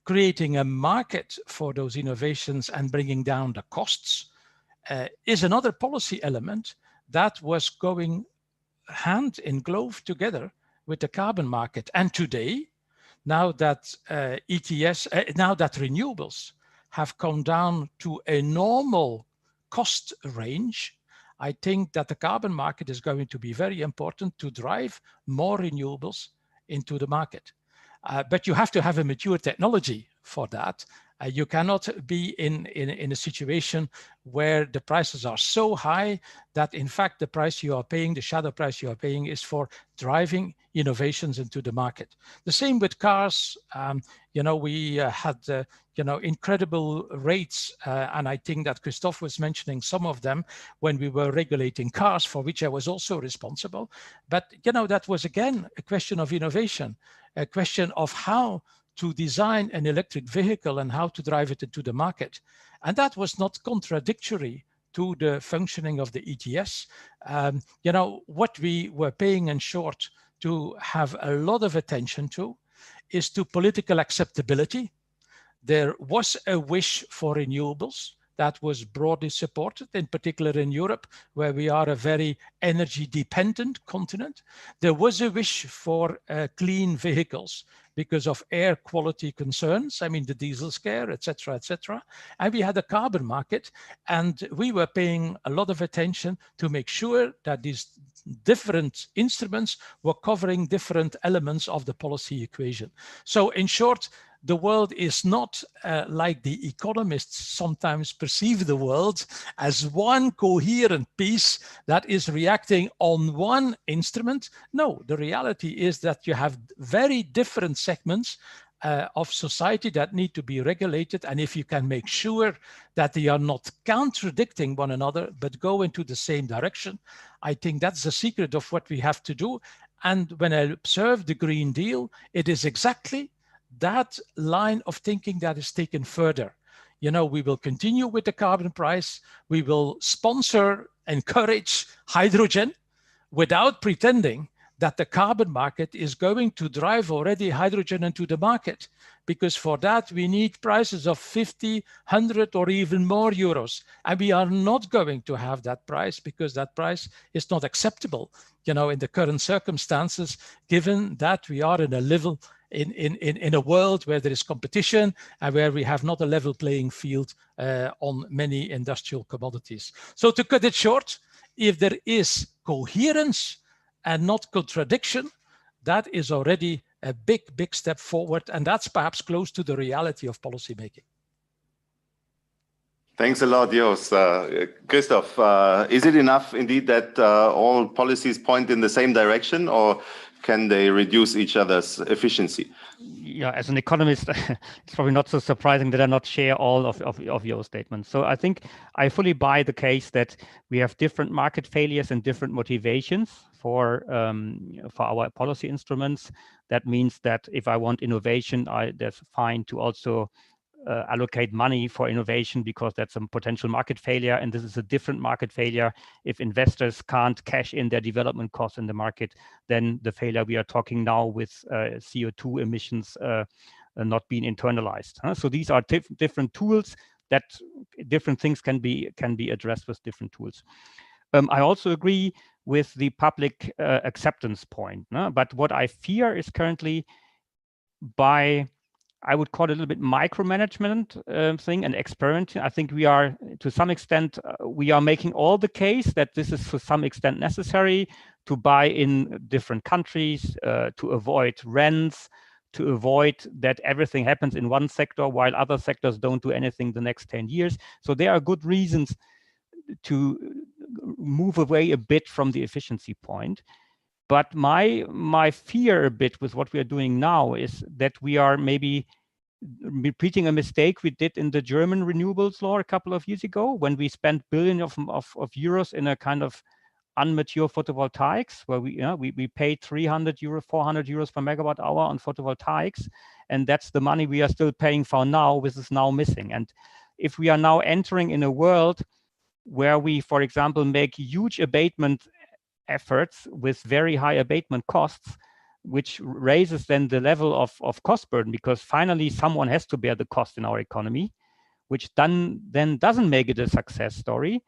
creating a market for those innovations and bringing down the costs is another policy element that was going hand in glove together with the carbon market. And today, now that renewables have come down to a normal cost range, I think that the carbon market is going to be very important to drive more renewables into the market. But you have to have a mature technology for that. You cannot be in a situation where the prices are so high that in fact the price you are paying, the shadow price you are paying, is for driving innovations into the market. The same with cars. We had incredible rates, and I think that Christoph was mentioning some of them when we were regulating cars, for which I was also responsible. But that was again a question of innovation, a question of how to design an electric vehicle and how to drive it into the market. And that was not contradictory to the functioning of the ETS. What we were paying in short to have a lot of attention to is to political acceptability. There was a wish for renewables that was broadly supported, in particular in Europe, where we are a very energy dependent continent. There was a wish for clean vehicles because of air quality concerns. I mean, the diesel scare, et cetera, And we had a carbon market, and we were paying a lot of attention to make sure that these different instruments were covering different elements of the policy equation. So in short, the world is not like the economists sometimes perceive the world as one coherent piece that is reacting on one instrument. No, the reality is that you have very different segments of society that need to be regulated. And if you can make sure that they are not contradicting one another, but go into the same direction, I think that's the secret of what we have to do. And when I observe the Green Deal, it is exactly that line of thinking that is taken further. We will continue with the carbon price. We will sponsor, encourage hydrogen without pretending that the carbon market is going to drive already hydrogen into the market, because for that we need prices of 50, 100 or even more euros. And we are not going to have that price because that price is not acceptable, in the current circumstances, given that we are in a in a world where there is competition and where we have not a level playing field on many industrial commodities. So to cut it short, if there is coherence and not contradiction, that is already a big, big step forward. And that's perhaps close to the reality of policymaking. Thanks a lot, Jos. Christoph, is it enough indeed that all policies point in the same direction, or can they reduce each other's efficiency? Yeah, as an economist, it's probably not so surprising that I not share all of your statements. So I think I fully buy the case that we have different market failures and different motivations for our policy instruments. That means that if I want innovation, that's fine to also allocate money for innovation, because that's a potential market failure, and this is a different market failure. If investors can't cash in their development costs in the market, then the failure we are talking now with CO2 emissions not being internalized. So these are different tools that different things can be addressed with different tools. I also agree with the public acceptance point, but what I fear is currently, by I would call it a little bit micromanagement thing and experimenting. I think we are, to some extent, we are making all the case that this is to some extent necessary to buy in different countries, to avoid rents, to avoid that everything happens in one sector while other sectors don't do anything the next 10 years. So there are good reasons to move away a bit from the efficiency point. But my fear a bit with what we are doing now is that we are maybe repeating a mistake we did in the German renewables law a couple of years ago, when we spent billions of euros in a kind of unmature photovoltaics, where we paid 300 euro, 400 euros per megawatt hour on photovoltaics, and that's the money we are still paying for now, which is now missing. And if we are now entering in a world where we, for example, make huge abatement efforts with very high abatement costs, which raises then the level of cost burden, because finally someone has to bear the cost in our economy, which then doesn't make it a success story,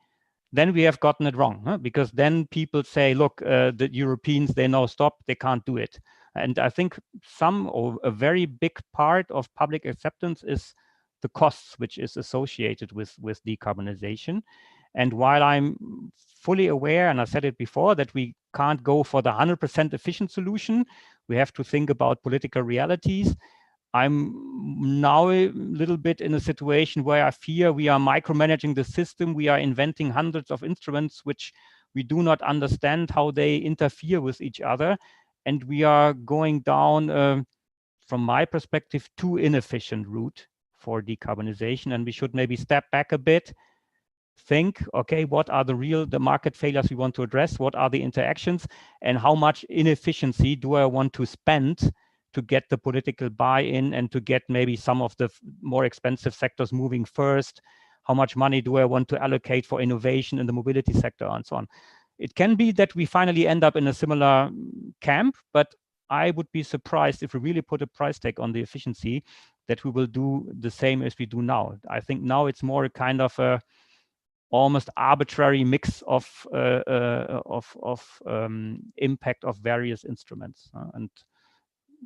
then we have gotten it wrong. Because then people say, look, the Europeans, they now stop, they can't do it. And I think a very big part of public acceptance is the costs which is associated with decarbonization. And while I'm fully aware, and I said it before, that we can't go for the 100% efficient solution, we have to think about political realities. I'm now a little bit in a situation where I fear we are micromanaging the system. We are inventing hundreds of instruments which we do not understand how they interfere with each other. And we are going down, from my perspective, too inefficient route for decarbonization. And we should maybe step back a bit, think, okay, what are the market failures we want to address? What are the interactions? And how much inefficiency do I want to spend to get the political buy-in and to get maybe some of the more expensive sectors moving first? How much money do I want to allocate for innovation in the mobility sector and so on? It can be that we finally end up in a similar camp, but I would be surprised if we really put a price tag on the efficiency that we will do the same as we do now. I think now it's more a kind of a almost arbitrary mix of impact of various instruments. And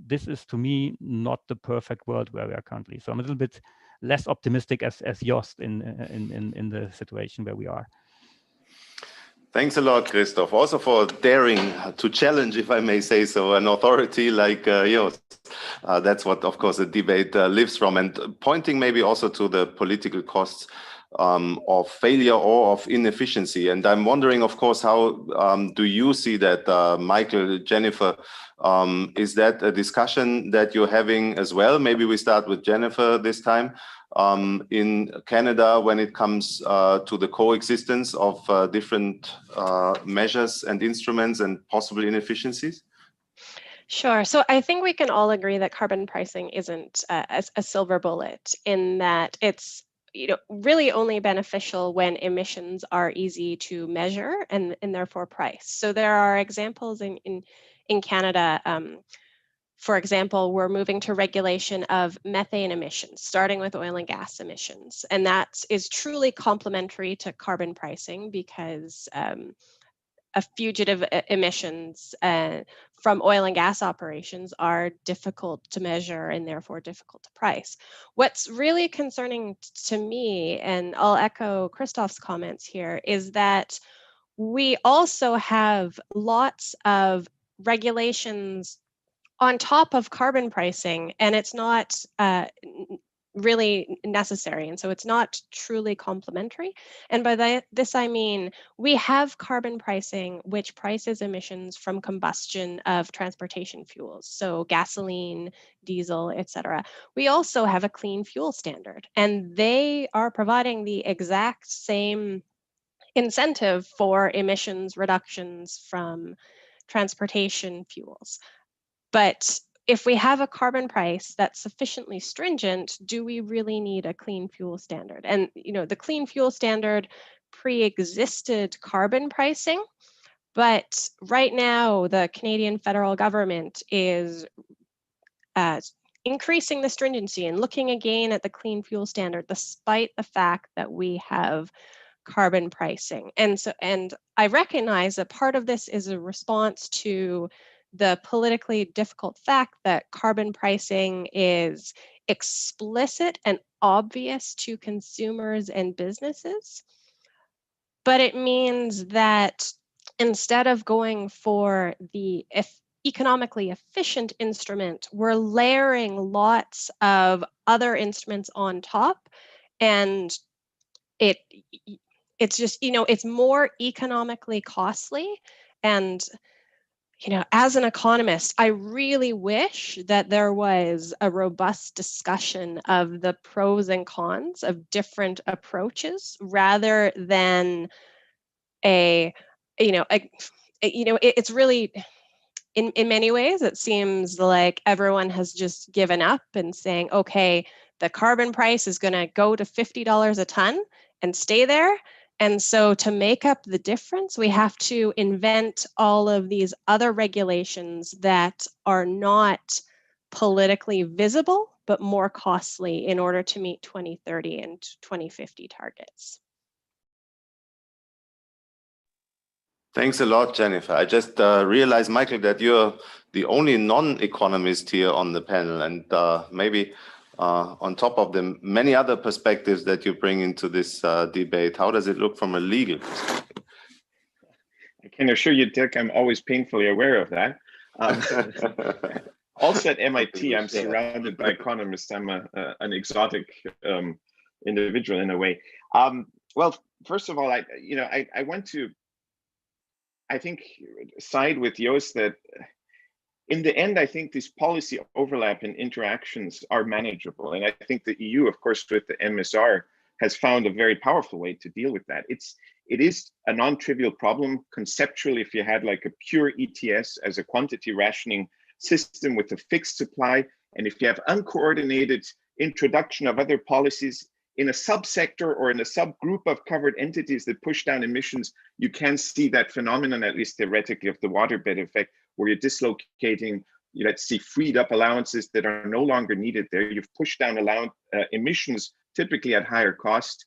this is, to me, not the perfect world where we are currently. So I'm a little bit less optimistic as Jost in the situation where we are. Thanks a lot, Christoph, also for daring to challenge, if I may say so, an authority like yours. That's what, of course, the debate lives from, and pointing maybe also to the political costs of failure or of inefficiency. And I'm wondering, of course, how do you see that, Michael, Jennifer? Is that a discussion that you're having as well? Maybe we start with Jennifer this time. In Canada, when it comes to the coexistence of different measures and instruments and possible inefficiencies? Sure. So I think we can all agree that carbon pricing isn't a silver bullet, in that it's really only beneficial when emissions are easy to measure and therefore price. So there are examples in Canada. For example, we're moving to regulation of methane emissions, starting with oil and gas emissions. And that is truly complementary to carbon pricing, because fugitive emissions from oil and gas operations are difficult to measure and therefore difficult to price. What's really concerning to me, and I'll echo Christoph's comments here, is that we also have lots of regulations on top of carbon pricing, and it's not really necessary. And so it's not truly complementary. And by this, I mean, we have carbon pricing, which prices emissions from combustion of transportation fuels. So gasoline, diesel, etc. We also have a clean fuel standard, and they are providing the exact same incentive for emissions reductions from transportation fuels. But if we have a carbon price that's sufficiently stringent, do we really need a clean fuel standard? And the clean fuel standard pre-existed carbon pricing, but right now the Canadian federal government is increasing the stringency and looking again at the clean fuel standard, despite the fact that we have carbon pricing. And I recognize that part of this is a response to the politically difficult fact that carbon pricing is explicit and obvious to consumers and businesses. But it means that instead of going for the economically efficient instrument, we're layering lots of other instruments on top, and it's just, it's more economically costly. And as an economist, I really wish that there was a robust discussion of the pros and cons of different approaches, rather than it's really, in many ways, it seems like everyone has just given up and saying, okay, the carbon price is going to go to $50 a ton and stay there. And so to make up the difference, we have to invent all of these other regulations that are not politically visible, but more costly in order to meet 2030 and 2050 targets. Thanks a lot, Jennifer. I just realized, Michael, that you're the only non-economist here on the panel, and maybe on top of the many other perspectives that you bring into this debate, how does it look from a legal perspective? I can assure you, Dirk, I'm always painfully aware of that. Also at MIT, I'm surrounded by economists. I'm an exotic individual in a way. Well, first of all, I want to, I think, side with Yos that in the end, I think this policy overlap and interactions are manageable. And I think the EU, of course, with the MSR, has found a very powerful way to deal with that. It is a non-trivial problem conceptually if you had like a pure ETS as a quantity rationing system with a fixed supply, and if you have uncoordinated introduction of other policies in a subsector or in a subgroup of covered entities that push down emissions, you can see that phenomenon, at least theoretically, of the waterbed effect, where you're dislocating, let's see, freed up allowances that are no longer needed there. You've pushed down emissions, typically at higher cost,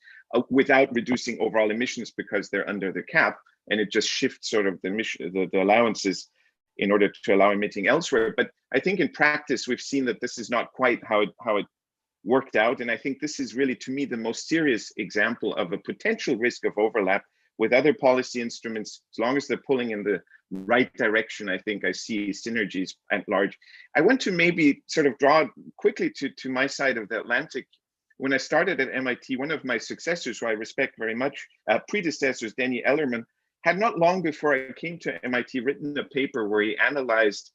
without reducing overall emissions because they're under the cap, and it just shifts sort of the allowances in order to allow emitting elsewhere. But I think in practice, we've seen that this is not quite how it worked out. And I think this is really, to me, the most serious example of a potential risk of overlap with other policy instruments. As long as they're pulling in the right direction, I think I see synergies at large. I want to maybe sort of draw quickly to my side of the Atlantic. When I started at MIT, one of my successors, who I respect very much, predecessors, Danny Ellerman, had not long before I came to MIT written a paper where he analyzed,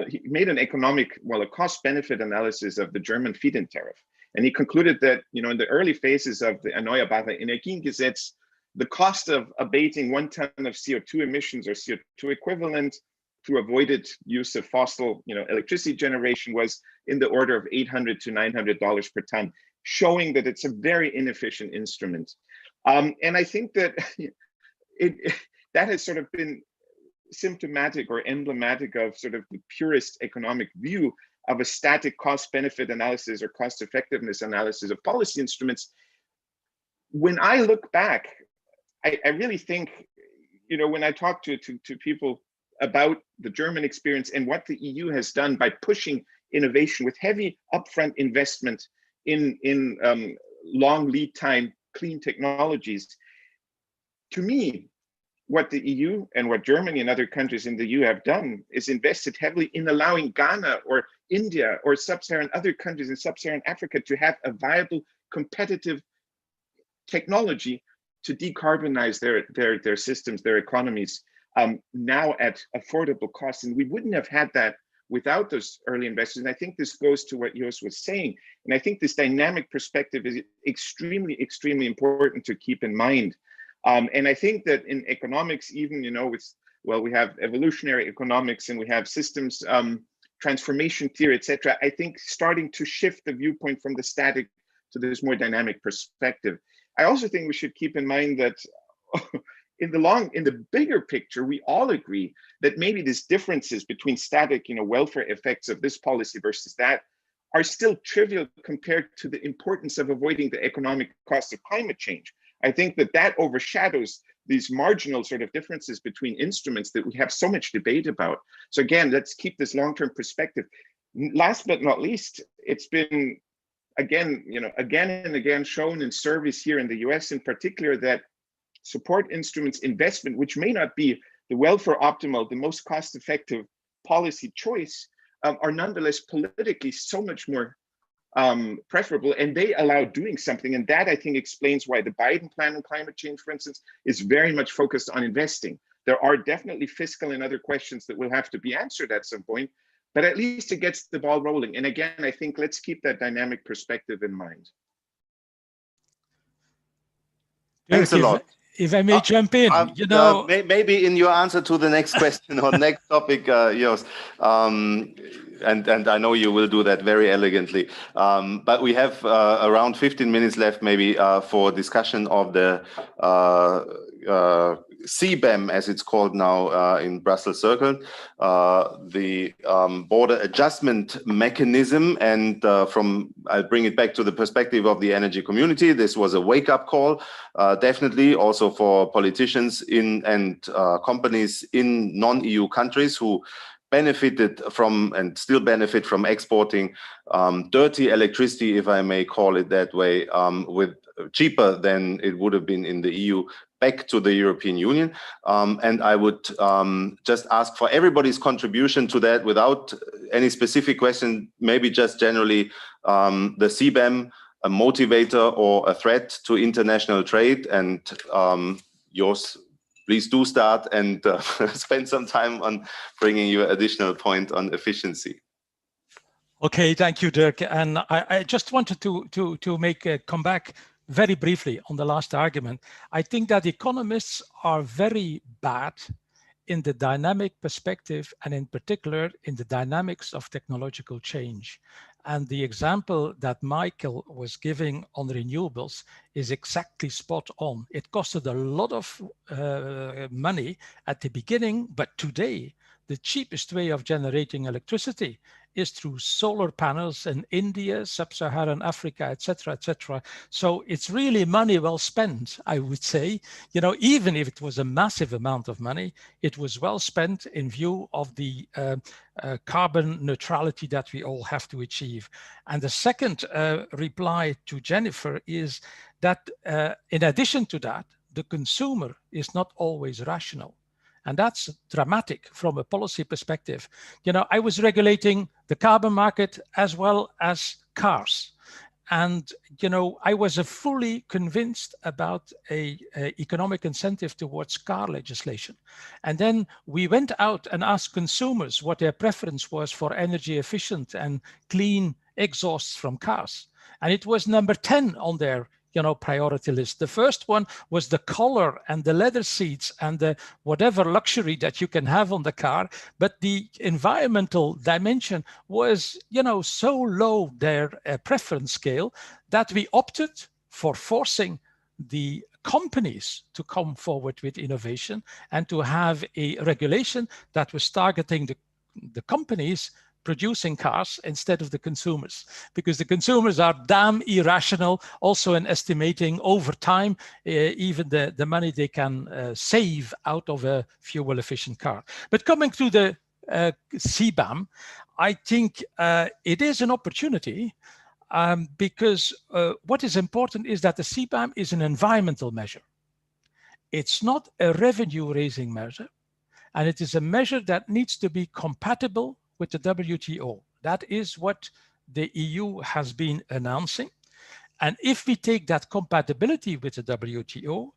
he made an a cost-benefit analysis of the German feed-in tariff. And he concluded that, in the early phases of the Erneuerbare Energiengesetz, the cost of abating 1 ton of CO2 emissions or CO2 equivalent through avoided use of fossil, electricity generation was in the order of $800 to $900 per ton, showing that it's a very inefficient instrument. And I think that that has sort of been symptomatic or emblematic of sort of the purest economic view of a static cost-benefit analysis or cost-effectiveness analysis of policy instruments. When I look back, I really think, you know, when I talk to people about the German experience and what the EU has done by pushing innovation with heavy upfront investment in long lead time clean technologies, to me, what the EU and what Germany and other countries in the EU have done is invested heavily in allowing Ghana or India or sub-Saharan other countries in sub-Saharan Africa to have a viable, competitive technology to decarbonize their systems, their economies, now at affordable costs. And we wouldn't have had that without those early investors. And I think this goes to what Yos was saying. And I think this dynamic perspective is extremely, extremely important to keep in mind. And I think that in economics, even, you know, we have evolutionary economics and we have systems transformation theory, etc. I think starting to shift the viewpoint from the static to this more dynamic perspective. I also think we should keep in mind that in the bigger picture, we all agree that maybe these differences between static, you know, welfare effects of this policy versus that are still trivial compared to the importance of avoiding the economic cost of climate change. I think that overshadows these marginal sort of differences between instruments that we have so much debate about. So again, let's keep this long-term perspective. Last but not least, it's been again and again shown in surveys here in the US in particular that support instruments investment, which may not be the welfare optimal, the most cost-effective policy choice, are nonetheless politically so much more preferable, and they allow doing something. And that, I think, explains why the Biden plan on climate change, for instance, is very much focused on investing. There are definitely fiscal and other questions that will have to be answered at some point, but at least it gets the ball rolling. And again, I think let's keep that dynamic perspective in mind. Thanks a lot. If I may jump in, you know, maybe in your answer to the next question or next topic, Yos, and I know you will do that very elegantly, but we have around 15 minutes left maybe for discussion of the CBAM, as it's called now in Brussels Circle, the border adjustment mechanism. And I'll bring it back to the perspective of the energy community. This was a wake-up call, definitely also for politicians and companies in non-EU countries who benefited from and still benefit from exporting dirty electricity, if I may call it that way, with cheaper than it would have been in the EU, back to the European Union. And I would just ask for everybody's contribution to that without any specific question, maybe just generally the CBAM, a motivator or a threat to international trade. And Yos, please do start and spend some time on bringing your additional point on efficiency. Okay, thank you, Dirk. And I just wanted to make a comeback very briefly on the last argument. I think that economists are very bad in the dynamic perspective and in particular in the dynamics of technological change. And the example that Michael was giving on renewables is exactly spot on. It costed a lot of money at the beginning, but today the cheapest way of generating electricity is through solar panels in India, sub-Saharan Africa, etc., etc. So it's really money well spent, I would say. You know, even if it was a massive amount of money, it was well spent in view of the carbon neutrality that we all have to achieve. And the second reply to Jennifer is that in addition to that, the consumer is not always rational. And that's dramatic from a policy perspective. You know, I was regulating the carbon market as well as cars. And, you know, I was fully convinced about a economic incentive towards car legislation. And then we went out and asked consumers what their preference was for energy efficient and clean exhausts from cars. And it was number 10 on their priority list. The first one was the color and the leather seats and the whatever luxury that you can have on the car. But the environmental dimension was, so low their preference scale that we opted for forcing the companies to come forward with innovation and to have a regulation that was targeting the companies producing cars instead of the consumers, because the consumers are damn irrational also in estimating over time even the money they can save out of a fuel efficient car. But coming to the CBAM, I think it is an opportunity because what is important is that the CBAM is an environmental measure. It's not a revenue raising measure, and it is a measure that needs to be compatible with the WTO. That is what the EU has been announcing. And if we take that compatibility with the WTO,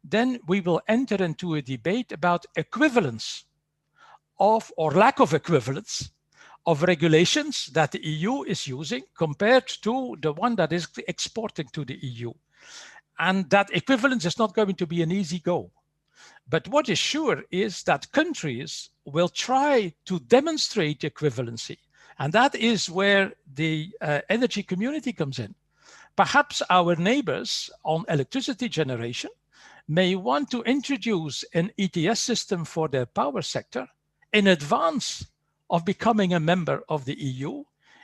then we will enter into a debate about equivalence of, or lack of equivalence, of regulations that the EU is using compared to the one that is exporting to the EU. And that equivalence is not going to be an easy go. But what is sure is that countries will try to demonstrate equivalency. And that is where the energy community comes in. Perhaps our neighbors on electricity generation may want to introduce an ETS system for their power sector in advance of becoming a member of the EU,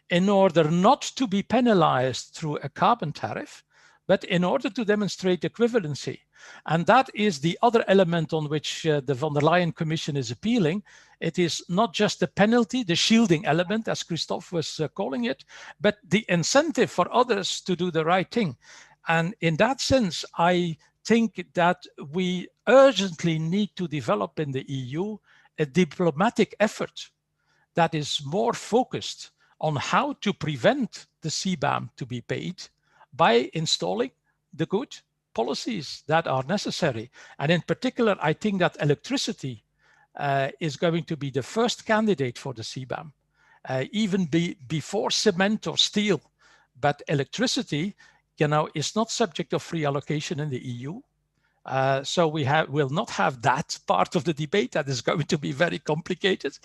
in order not to be penalized through a carbon tariff, but in order to demonstrate equivalency. And that is the other element on which the von der Leyen Commission is appealing. It is not just the penalty, the shielding element, as Christoph was calling it, but the incentive for others to do the right thing. And in that sense, I think that we urgently need to develop in the EU a diplomatic effort that is more focused on how to prevent the CBAM to be paid by installing the good policies that are necessary. And in particular, I think that electricity is going to be the first candidate for the CBAM, even before cement or steel. But electricity, is not subject of free allocation in the EU. So we will not have that part of the debate. That is going to be very complicated,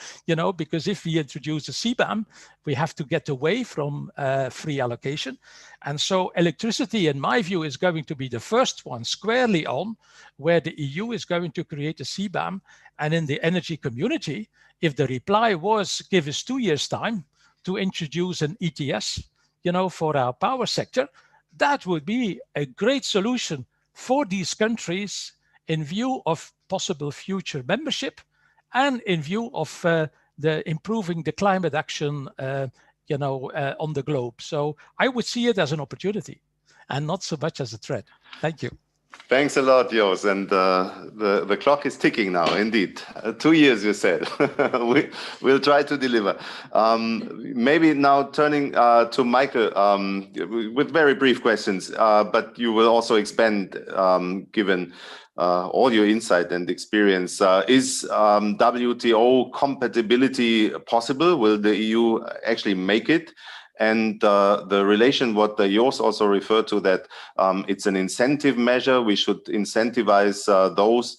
because if we introduce a CBAM, we have to get away from free allocation. And so electricity, in my view, is going to be the first one squarely on where the EU is going to create a CBAM. And in the energy community, if the reply was, give us 2 years' time to introduce an ETS, for our power sector, that would be a great solution for these countries in view of possible future membership and in view of the improving the climate action, on the globe. So I would see it as an opportunity and not so much as a threat. Thank you. Thanks a lot, Jos. And the clock is ticking now, indeed. 2 years, you said. We'll try to deliver. Maybe now turning to Michael with very brief questions, but you will also expand given all your insight and experience. Is WTO compatibility possible? Will the EU actually make it? And the relation, what Jos also referred to, that it's an incentive measure. We should incentivize those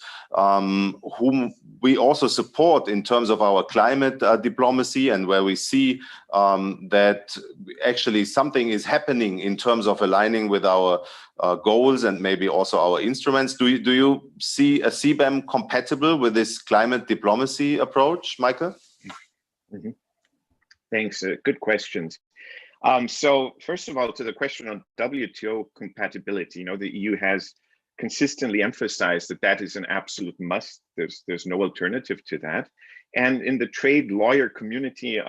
whom we also support in terms of our climate diplomacy, and where we see that actually something is happening in terms of aligning with our goals and maybe also our instruments. Do you see a CBAM compatible with this climate diplomacy approach, Michael? Mm-hmm. Thanks. Good questions. So first of all, to the question on WTO compatibility, the EU has consistently emphasized that is an absolute must. There's no alternative to that. And in the trade lawyer community,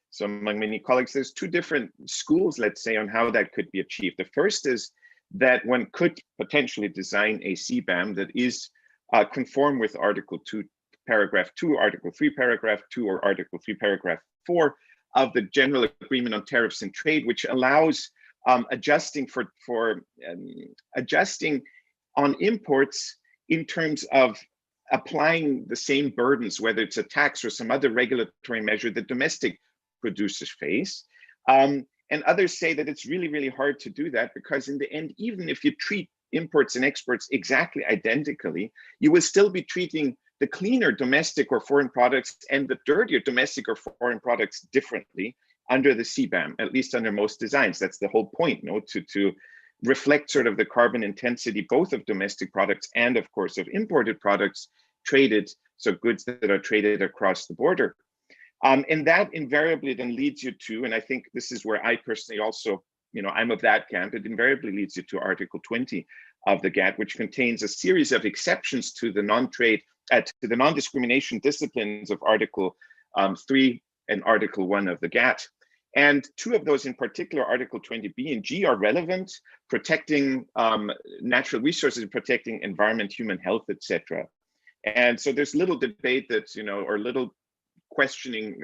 so among many colleagues, there's two different schools, let's say, on how that could be achieved. The first is that one could potentially design a CBAM that is conform with Article 2, Paragraph 2, Article 3, Paragraph 2, or Article 3, Paragraph 4 of the General Agreement on Tariffs and Trade, which allows adjusting adjusting on imports in terms of applying the same burdens, whether it's a tax or some other regulatory measure that domestic producers face. And others say that it's really, really hard to do that, because in the end, even if you treat imports and exports exactly identically, you will still be treating the cleaner domestic or foreign products and the dirtier domestic or foreign products differently under the CBAM, at least under most designs. That's the whole point, to reflect sort of the carbon intensity, both of domestic products and of course of imported products traded, so goods that are traded across the border. And that invariably then leads you to, and I think this is where I personally also, I'm of that camp, it invariably leads you to Article 20 of the GATT, which contains a series of exceptions to the to the non-discrimination disciplines of Article 3 and Article 1 of the GATT. And two of those in particular, Article 20B and G, are relevant, protecting natural resources, protecting environment, human health, etc. And so there's little debate that, or little questioning,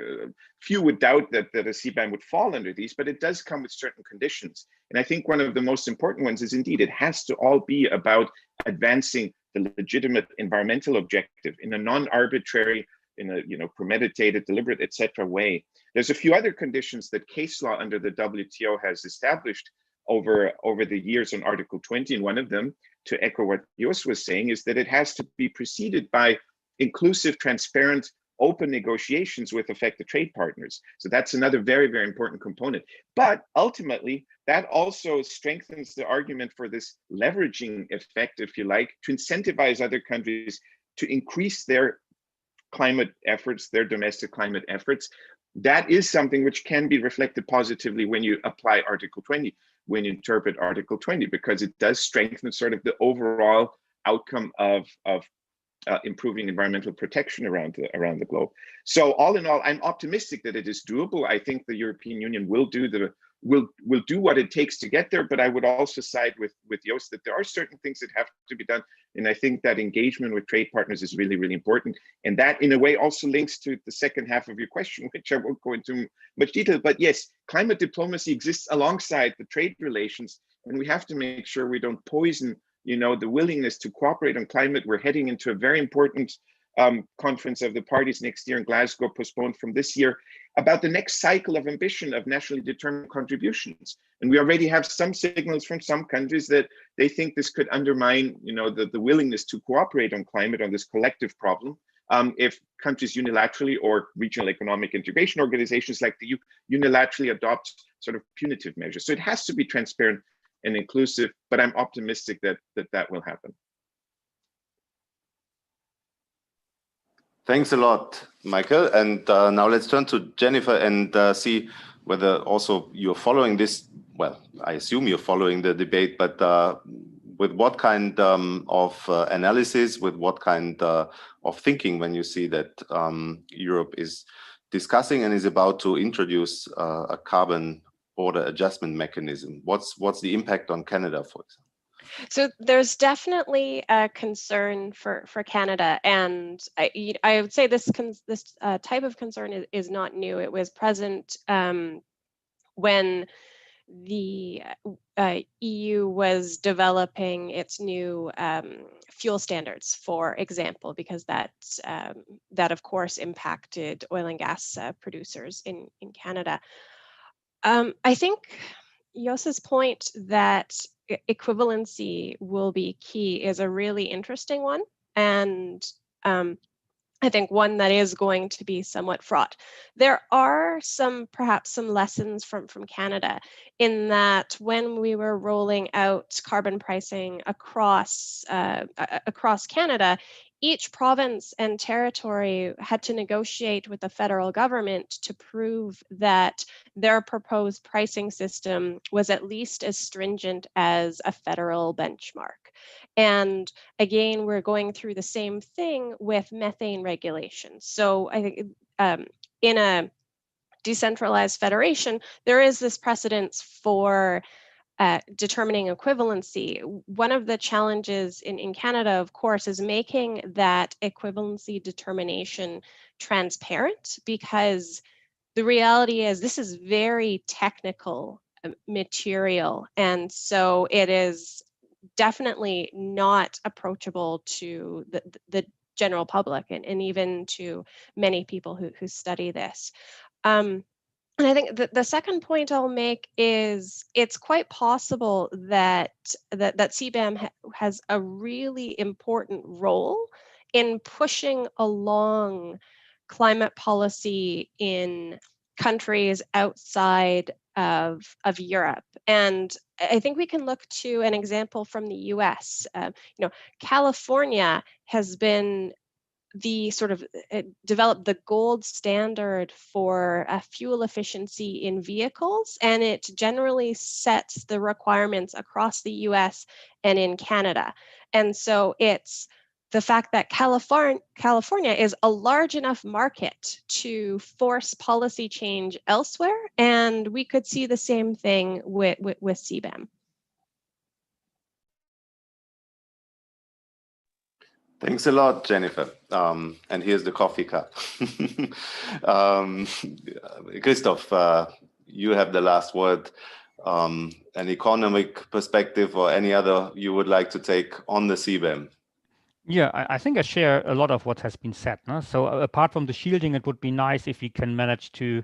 few would doubt that a CBAM would fall under these, but it does come with certain conditions. And I think one of the most important ones is indeed, it has to all be about advancing the legitimate environmental objective in a non-arbitrary, in a premeditated, deliberate, etc. way. There's a few other conditions that case law under the WTO has established over the years on Article 20, and one of them, to echo what Yos was saying, is that it has to be preceded by inclusive, transparent, open negotiations with affected trade partners. So that's another very, very important component. But ultimately, that also strengthens the argument for this leveraging effect, if you like, to incentivize other countries to increase their climate efforts, their domestic climate efforts. That is something which can be reflected positively when you apply Article 20, when you interpret Article 20, because it does strengthen sort of the overall outcome of improving environmental protection around the globe. So all in all, I'm optimistic that it is doable. I think the European Union will do what it takes to get there, but I would also side with Yos that there are certain things that have to be done. And I think that engagement with trade partners is really, really important. And that in a way also links to the second half of your question, which I won't go into much detail, but yes, climate diplomacy exists alongside the trade relations, and we have to make sure we don't poison the willingness to cooperate on climate. We're heading into a very important conference of the parties next year in Glasgow, postponed from this year, about the next cycle of ambition of nationally determined contributions. And we already have some signals from some countries that they think this could undermine, the willingness to cooperate on climate, on this collective problem, if countries unilaterally, or regional economic integration organizations like the EU, unilaterally adopt sort of punitive measures. So it has to be transparent and inclusive, but I'm optimistic that will happen. Thanks a lot, Michael. And now let's turn to Jennifer and see whether also you're following this. Well, I assume you're following the debate, but with what kind of analysis, with what kind of thinking when you see that Europe is discussing and is about to introduce a carbon border adjustment mechanism? What's the impact on Canada, for example? So there's definitely a concern for Canada, and I would say this type of concern is not new. It was present when the EU was developing its new fuel standards, for example, because that of course impacted oil and gas producers in Canada. I think Yos's point that equivalency will be key is a really interesting one, and I think one that is going to be somewhat fraught. There are perhaps some lessons from Canada, in that when we were rolling out carbon pricing across Canada, each province and territory had to negotiate with the federal government to prove that their proposed pricing system was at least as stringent as a federal benchmark. And again, we're going through the same thing with methane regulations. So I think in a decentralized federation, there is this precedence for determining equivalency. One of the challenges in Canada, of course, is making that equivalency determination transparent, because the reality is this is very technical material, and so it is definitely not approachable to the general public, and even to many people who study this. And I think the second point I'll make is it's quite possible that CBAM has a really important role in pushing along climate policy in countries outside of Europe. And I think we can look to an example from the US. California has been the sort of developed the gold standard for fuel efficiency in vehicles, and it generally sets the requirements across the US and in Canada. And so it's the fact that California is a large enough market to force policy change elsewhere, and we could see the same thing with CBAM. Thanks a lot, Jennifer. And here's the coffee cup. Christoph, you have the last word. An economic perspective or any other you would like to take on the CBAM? Yeah, I think I share a lot of what has been said. No? So apart from the shielding, it would be nice if we can manage to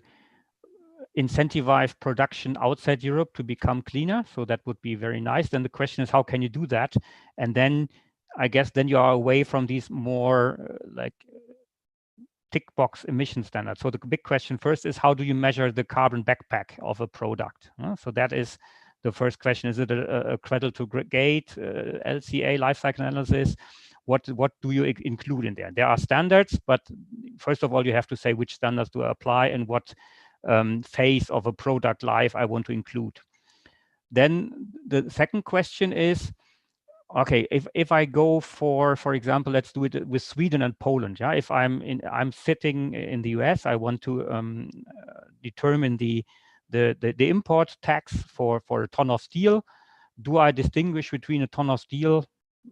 incentivize production outside Europe to become cleaner. So that would be very nice. Then the question is, how can you do that? And then I guess then you are away from these more like tick box emission standards. So the big question first is, how do you measure the carbon backpack of a product? So that is the first question. Is it a cradle to gate, LCA, life cycle analysis? What do you include in there? There are standards, but first of all, you have to say which standards do I apply and what phase of a product life I want to include. Then the second question is, okay, if I go for example, let's do it with Sweden and Poland. Yeah, if I'm sitting in the US, I want to determine the import tax for a ton of steel. Do I distinguish between a ton of steel?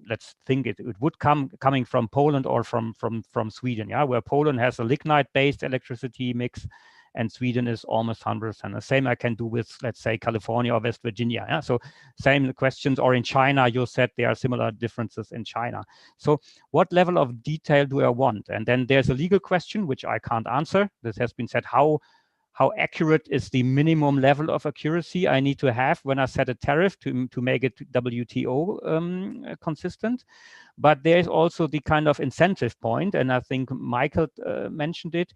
Let's think it would coming from Poland or from Sweden. Yeah, where Poland has a lignite-based electricity mix, and Sweden is almost 100%. The same I can do with, let's say, California or West Virginia. Yeah? So same questions. Or in China, you said there are similar differences in China. So what level of detail do I want? And then there's a legal question, which I can't answer. This has been said, how accurate is the minimum level of accuracy I need to have when I set a tariff to make it WTO consistent? But there's also the kind of incentive point, and I think Michael mentioned it.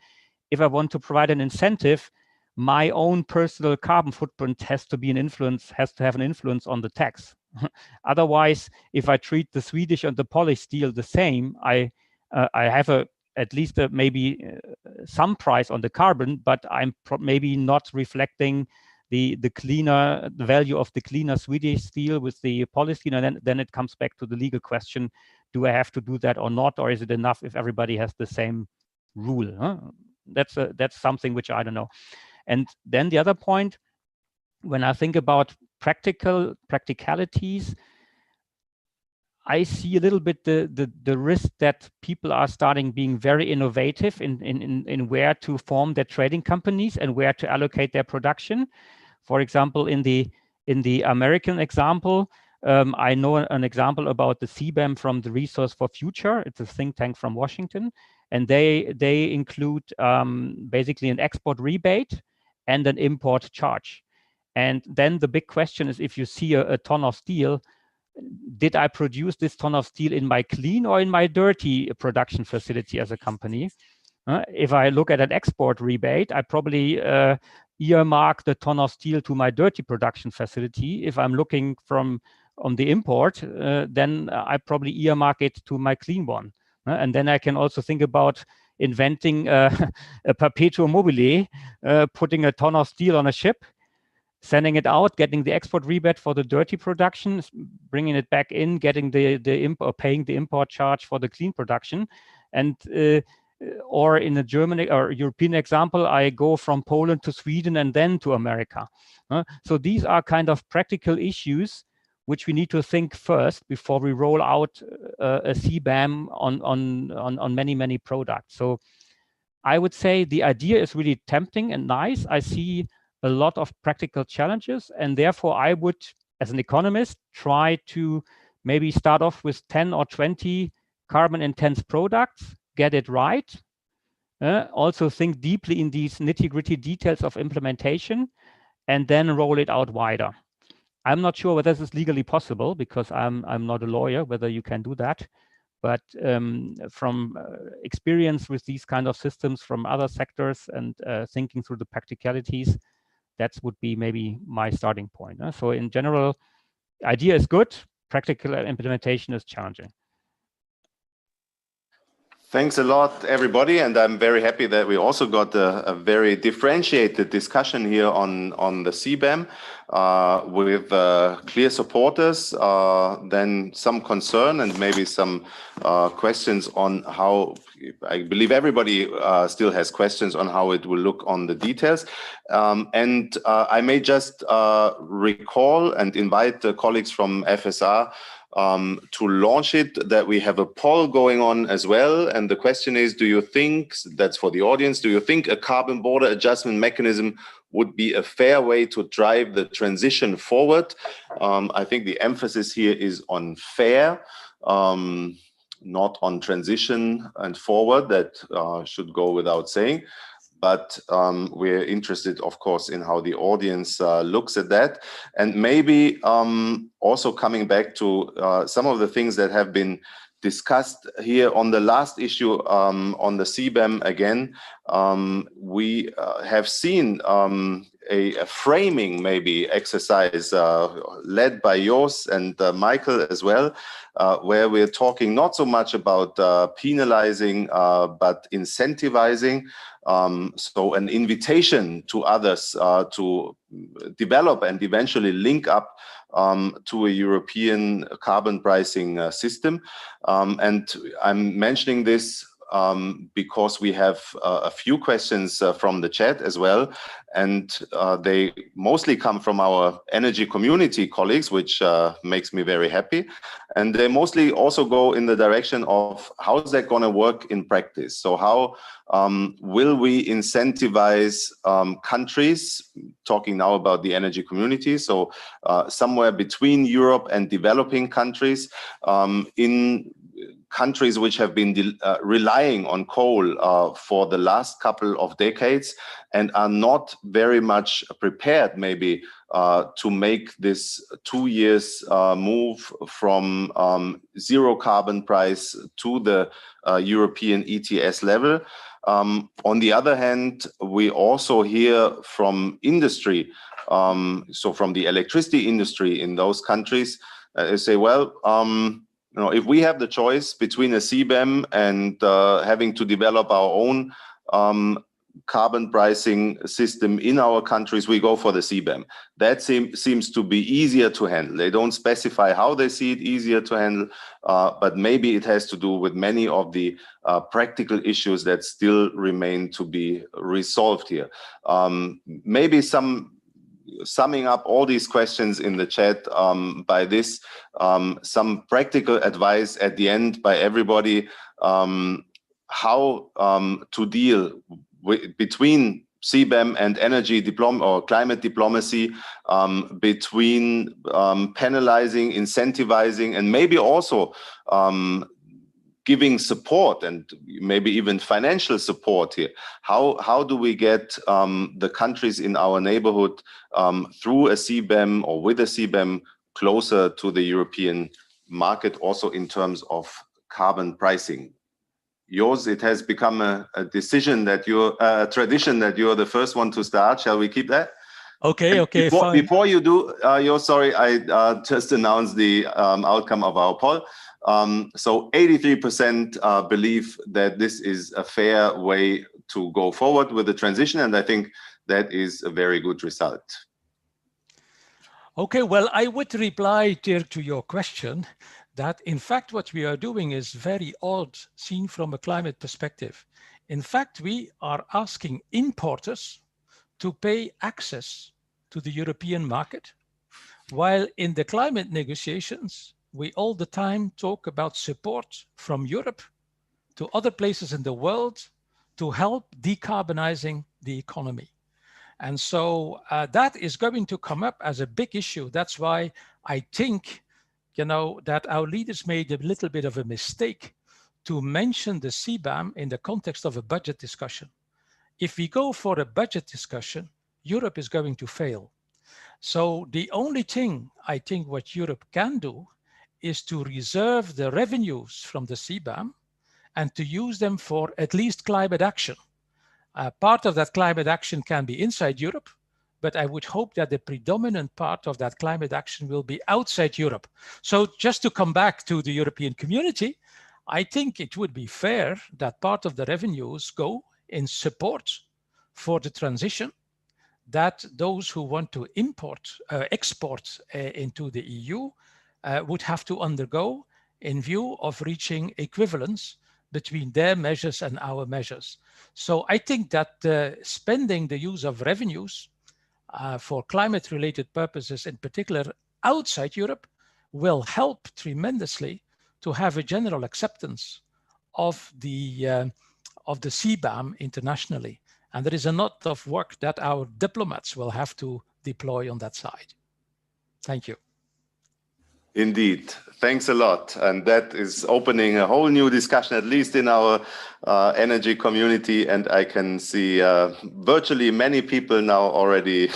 If I want to provide an incentive, my own personal carbon footprint has to have an influence on the tax. Otherwise, if I treat the Swedish and the Polish steel the same, I have at least maybe some price on the carbon, but I'm maybe not reflecting the value of the cleaner Swedish steel with the Polish steel. And then it comes back to the legal question: do I have to do that or not, or is it enough if everybody has the same rule? Huh? That's something which I don't know. And then the other point, when I think about practicalities, I see a little bit the risk that people are starting being very innovative in where to form their trading companies and where to allocate their production. For example, in the American example, I know an example about the CBAM from the Resource for Future. It's a think tank from Washington, and they include basically an export rebate and an import charge. And then the big question is, if you see a ton of steel, did I produce this ton of steel in my clean or in my dirty production facility as a company? If I look at an export rebate, I probably earmark the ton of steel to my dirty production facility. If I'm looking on the import, then I probably earmark it to my clean one. And then I can also think about inventing a perpetuum mobile, putting a ton of steel on a ship, sending it out, getting the export rebate for the dirty production, bringing it back in, getting paying the import charge for the clean production. And or in a German or European example, I go from Poland to Sweden and then to America. So these are kind of practical issues which we need to think first before we roll out a CBAM on many products. So I would say the idea is really tempting and nice. I see a lot of practical challenges, and therefore I would, as an economist, try to maybe start off with 10 or 20 carbon intense products, get it right. Also think deeply in these nitty-gritty details of implementation, and then roll it out wider. I'm not sure whether this is legally possible, because I'm not a lawyer, whether you can do that. But from experience with these kind of systems from other sectors and thinking through the practicalities, that would be maybe my starting point. So in general, idea is good, practical implementation is challenging. Thanks a lot, everybody, and I'm very happy that we also got a very differentiated discussion here on the CBAM with clear supporters, then some concern and maybe some questions on how, I believe everybody still has questions on how it will look on the details. And I may just recall and invite the colleagues from FSR to launch it, that we have a poll going on as well. And the question is, do you think, that's for the audience, do you think a carbon border adjustment mechanism would be a fair way to drive the transition forward? I think the emphasis here is on fair, not on transition and forward. That should go without saying. But we're interested, of course, in how the audience looks at that. And maybe also coming back to some of the things that have been discussed here on the last issue on the CBAM again, we have seen a framing maybe exercise led by Jos and Michael as well, where we're talking not so much about penalizing, but incentivizing. So an invitation to others to develop and eventually link up to a European carbon pricing system. And I'm mentioning this because we have a few questions from the chat as well, and they mostly come from our energy community colleagues, which makes me very happy. And they mostly also go in the direction of how is that going to work in practice? So how will we incentivize countries, talking now about the energy community, so somewhere between Europe and developing countries, in countries which have been relying on coal for the last couple of decades and are not very much prepared maybe to make this 2 years move from zero carbon price to the European ETS level. On the other hand, we also hear from industry, so from the electricity industry in those countries, they say, well, you know, if we have the choice between a CBAM and having to develop our own carbon pricing system in our countries, we go for the CBAM. That seems to be easier to handle. They don't specify how they see it easier to handle, but maybe it has to do with many of the practical issues that still remain to be resolved here. Maybe summing up all these questions in the chat by this, some practical advice at the end by everybody, how to deal between CBAM and energy diplomacy or climate diplomacy, between penalizing, incentivizing, and maybe also giving support and maybe even financial support here. How do we get the countries in our neighborhood through a CBAM or with a CBAM closer to the European market, also in terms of carbon pricing? Yours, it has become a decision that you're a tradition that you're the first one to start. Shall we keep that? Okay, fine. Before you do, Yours, sorry, I just announced the outcome of our poll. So 83% believe that this is a fair way to go forward with the transition, and I think that is a very good result. Okay, well, I would reply, Dirk, to your question that in fact what we are doing is very odd seen from a climate perspective. In fact, we are asking importers to pay access to the European market, while in the climate negotiations, we all the time talk about support from Europe to other places in the world to help decarbonizing the economy. And so that is going to come up as a big issue. That's why I think, you know, that our leaders made a little bit of a mistake to mention the CBAM in the context of a budget discussion. If we go for a budget discussion, Europe is going to fail. So the only thing I think what Europe can do is to reserve the revenues from the CBAM and to use them for at least climate action. Part of that climate action can be inside Europe, but I would hope that the predominant part of that climate action will be outside Europe. So just to come back to the European community, I think it would be fair that part of the revenues go in support for the transition that those who want to export into the EU would have to undergo in view of reaching equivalence between their measures and our measures. So I think that spending the use of revenues for climate-related purposes, in particular outside Europe, will help tremendously to have a general acceptance of the CBAM internationally. And there is a lot of work that our diplomats will have to deploy on that side. Thank you. Indeed. Thanks a lot. And that is opening a whole new discussion, at least in our energy community. And I can see virtually many people now already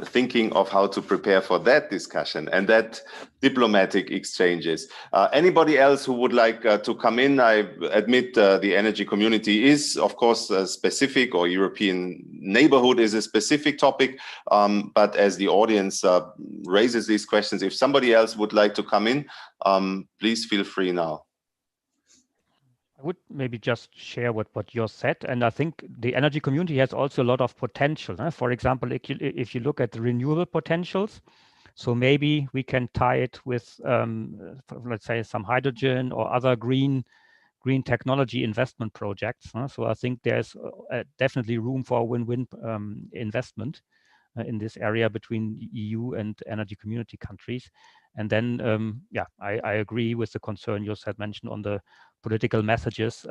thinking of how to prepare for that discussion and that diplomatic exchanges. Anybody else who would like to come in? I admit the energy community is, of course, specific, or European neighborhood is a specific topic. But as the audience raises these questions, if somebody else would like to come in, please feel free now. I would maybe just share what Yos said, and I think the energy community has also a lot of potential. For example, if you look at the renewable potentials, so maybe we can tie it with, let's say, some hydrogen or other green technology investment projects. So I think there's definitely room for a win-win investment in this area between EU and energy community countries. And then, yeah, I agree with the concern Yos had mentioned on the political messages.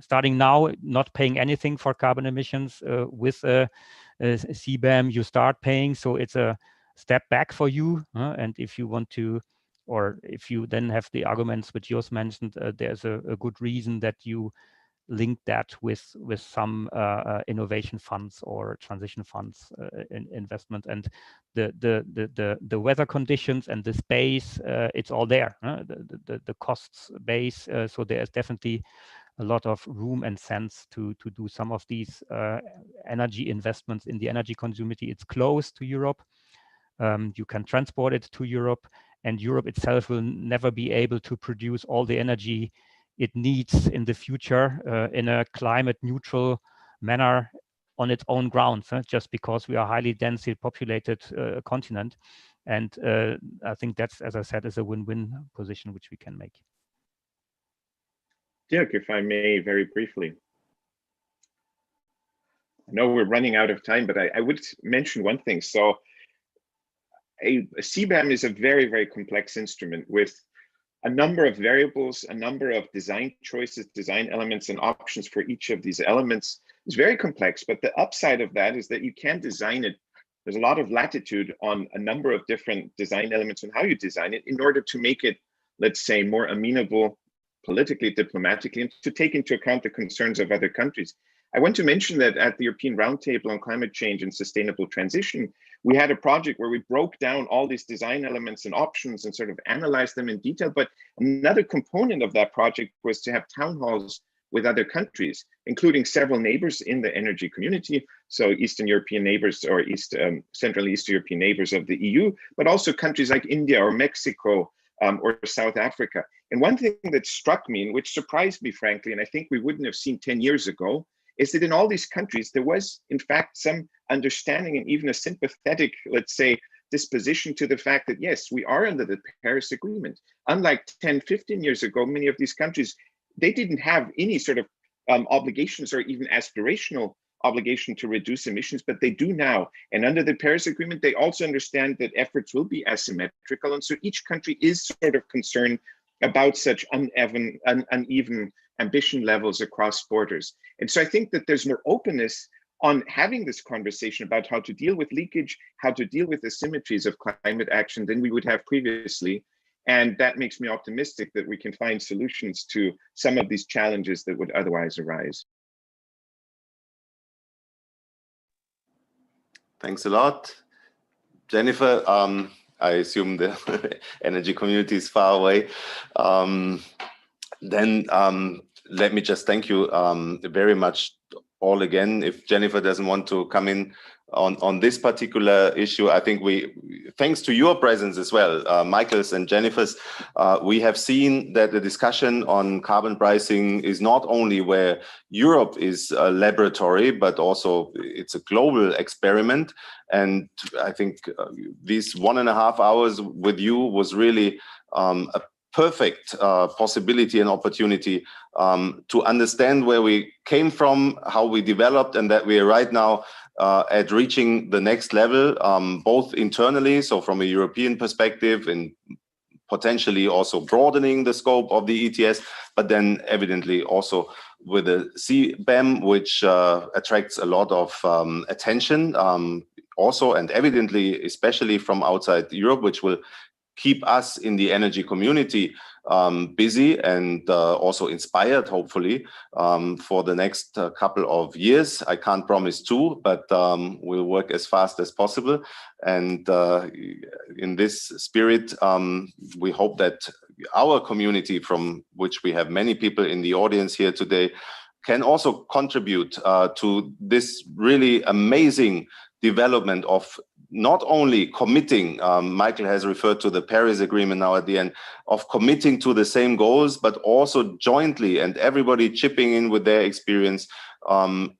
Starting now, not paying anything for carbon emissions with CBAM, you start paying. So it's a step back for you. And if you want to, or if you then have the arguments which Yos mentioned, there's a good reason that you link that with some innovation funds or transition funds investment, and the weather conditions and the space, it's all there. The costs base, so there's definitely a lot of room and sense to do some of these energy investments in the energy community. It's close to Europe. You can transport it to Europe, and Europe itself will never be able to produce all the energy it needs in the future in a climate neutral manner on its own grounds, just because we are a highly densely populated continent. And I think that's, as I said, is a win-win position which we can make. Dirk, if I may, very briefly. I know we're running out of time, but I would mention one thing. So a CBAM is a very, very complex instrument with a number of variables, a number of design choices, design elements, and options for each of these elements. It's very complex, but the upside of that is that you can design it. There's a lot of latitude on a number of different design elements and how you design it in order to make it, let's say, more amenable politically, diplomatically, and to take into account the concerns of other countries. I want to mention that at the European Roundtable on Climate Change and Sustainable Transition, we had a project where we broke down all these design elements and options and sort of analyzed them in detail. But another component of that project was to have town halls with other countries, including several neighbors in the energy community. So Eastern European neighbors or Central Eastern European neighbors of the EU, but also countries like India or Mexico or South Africa. And one thing that struck me, and which surprised me, frankly, and I think we wouldn't have seen 10 years ago, is that in all these countries, there was, in fact, some understanding and even a sympathetic, let's say, disposition to the fact that, yes, we are under the Paris Agreement. Unlike 10, 15 years ago, many of these countries, they didn't have any sort of obligations or even aspirational obligation to reduce emissions, but they do now. And under the Paris Agreement, they also understand that efforts will be asymmetrical. And so each country is sort of concerned about such uneven ambition levels across borders. And so I think that there's more openness on having this conversation about how to deal with leakage, how to deal with asymmetries of climate action than we would have previously. And that makes me optimistic that we can find solutions to some of these challenges that would otherwise arise. Thanks a lot. Jennifer, I assume the energy community is far away. Then let me just thank you very much all again. If Jennifer doesn't want to come in, on this particular issue. I think thanks to your presence as well, Michael's and Jennifer's, we have seen that the discussion on carbon pricing is not only where Europe is a laboratory, but also it's a global experiment. And I think these 1.5 hours with you was really a perfect possibility and opportunity to understand where we came from, how we developed, and that we are right now at reaching the next level, both internally, so from a European perspective, and potentially also broadening the scope of the ETS, but then evidently also with the CBAM, which attracts a lot of attention also, and evidently, especially from outside Europe, which will keep us in the energy community busy and also inspired, hopefully, for the next couple of years. I can't promise 2, but we'll work as fast as possible. And in this spirit, we hope that our community, from which we have many people in the audience here today, can also contribute to this really amazing development of not only committing, Michael has referred to the Paris Agreement now at the end, of committing to the same goals, but also jointly and everybody chipping in with their experience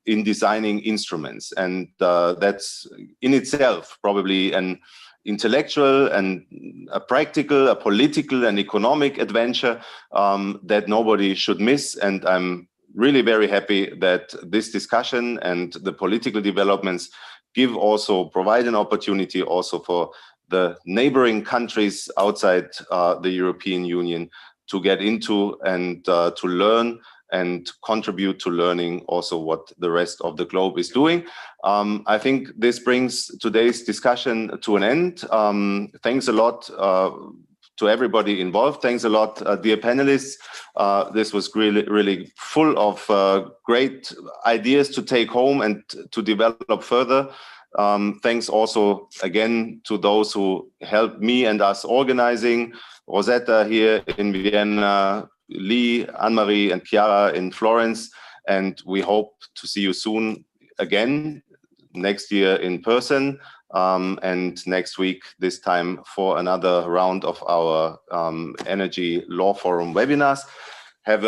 in designing instruments. And that's in itself probably an intellectual and a practical, a political and economic adventure that nobody should miss. And I'm really very happy that this discussion and the political developments provide an opportunity also for the neighboring countries outside the European Union to get into and to learn and contribute to learning also what the rest of the globe is doing. I think this brings today's discussion to an end. Thanks a lot to everybody involved. Thanks a lot, dear panelists. This was really full of great ideas to take home and to develop further. Thanks also again to those who helped me and us organizing, Rosetta here in Vienna, Lee, Anne-Marie and Chiara in Florence. And we hope to see you soon again, next year in person. And next week, this time for another round of our Energy Law Forum webinars. Have a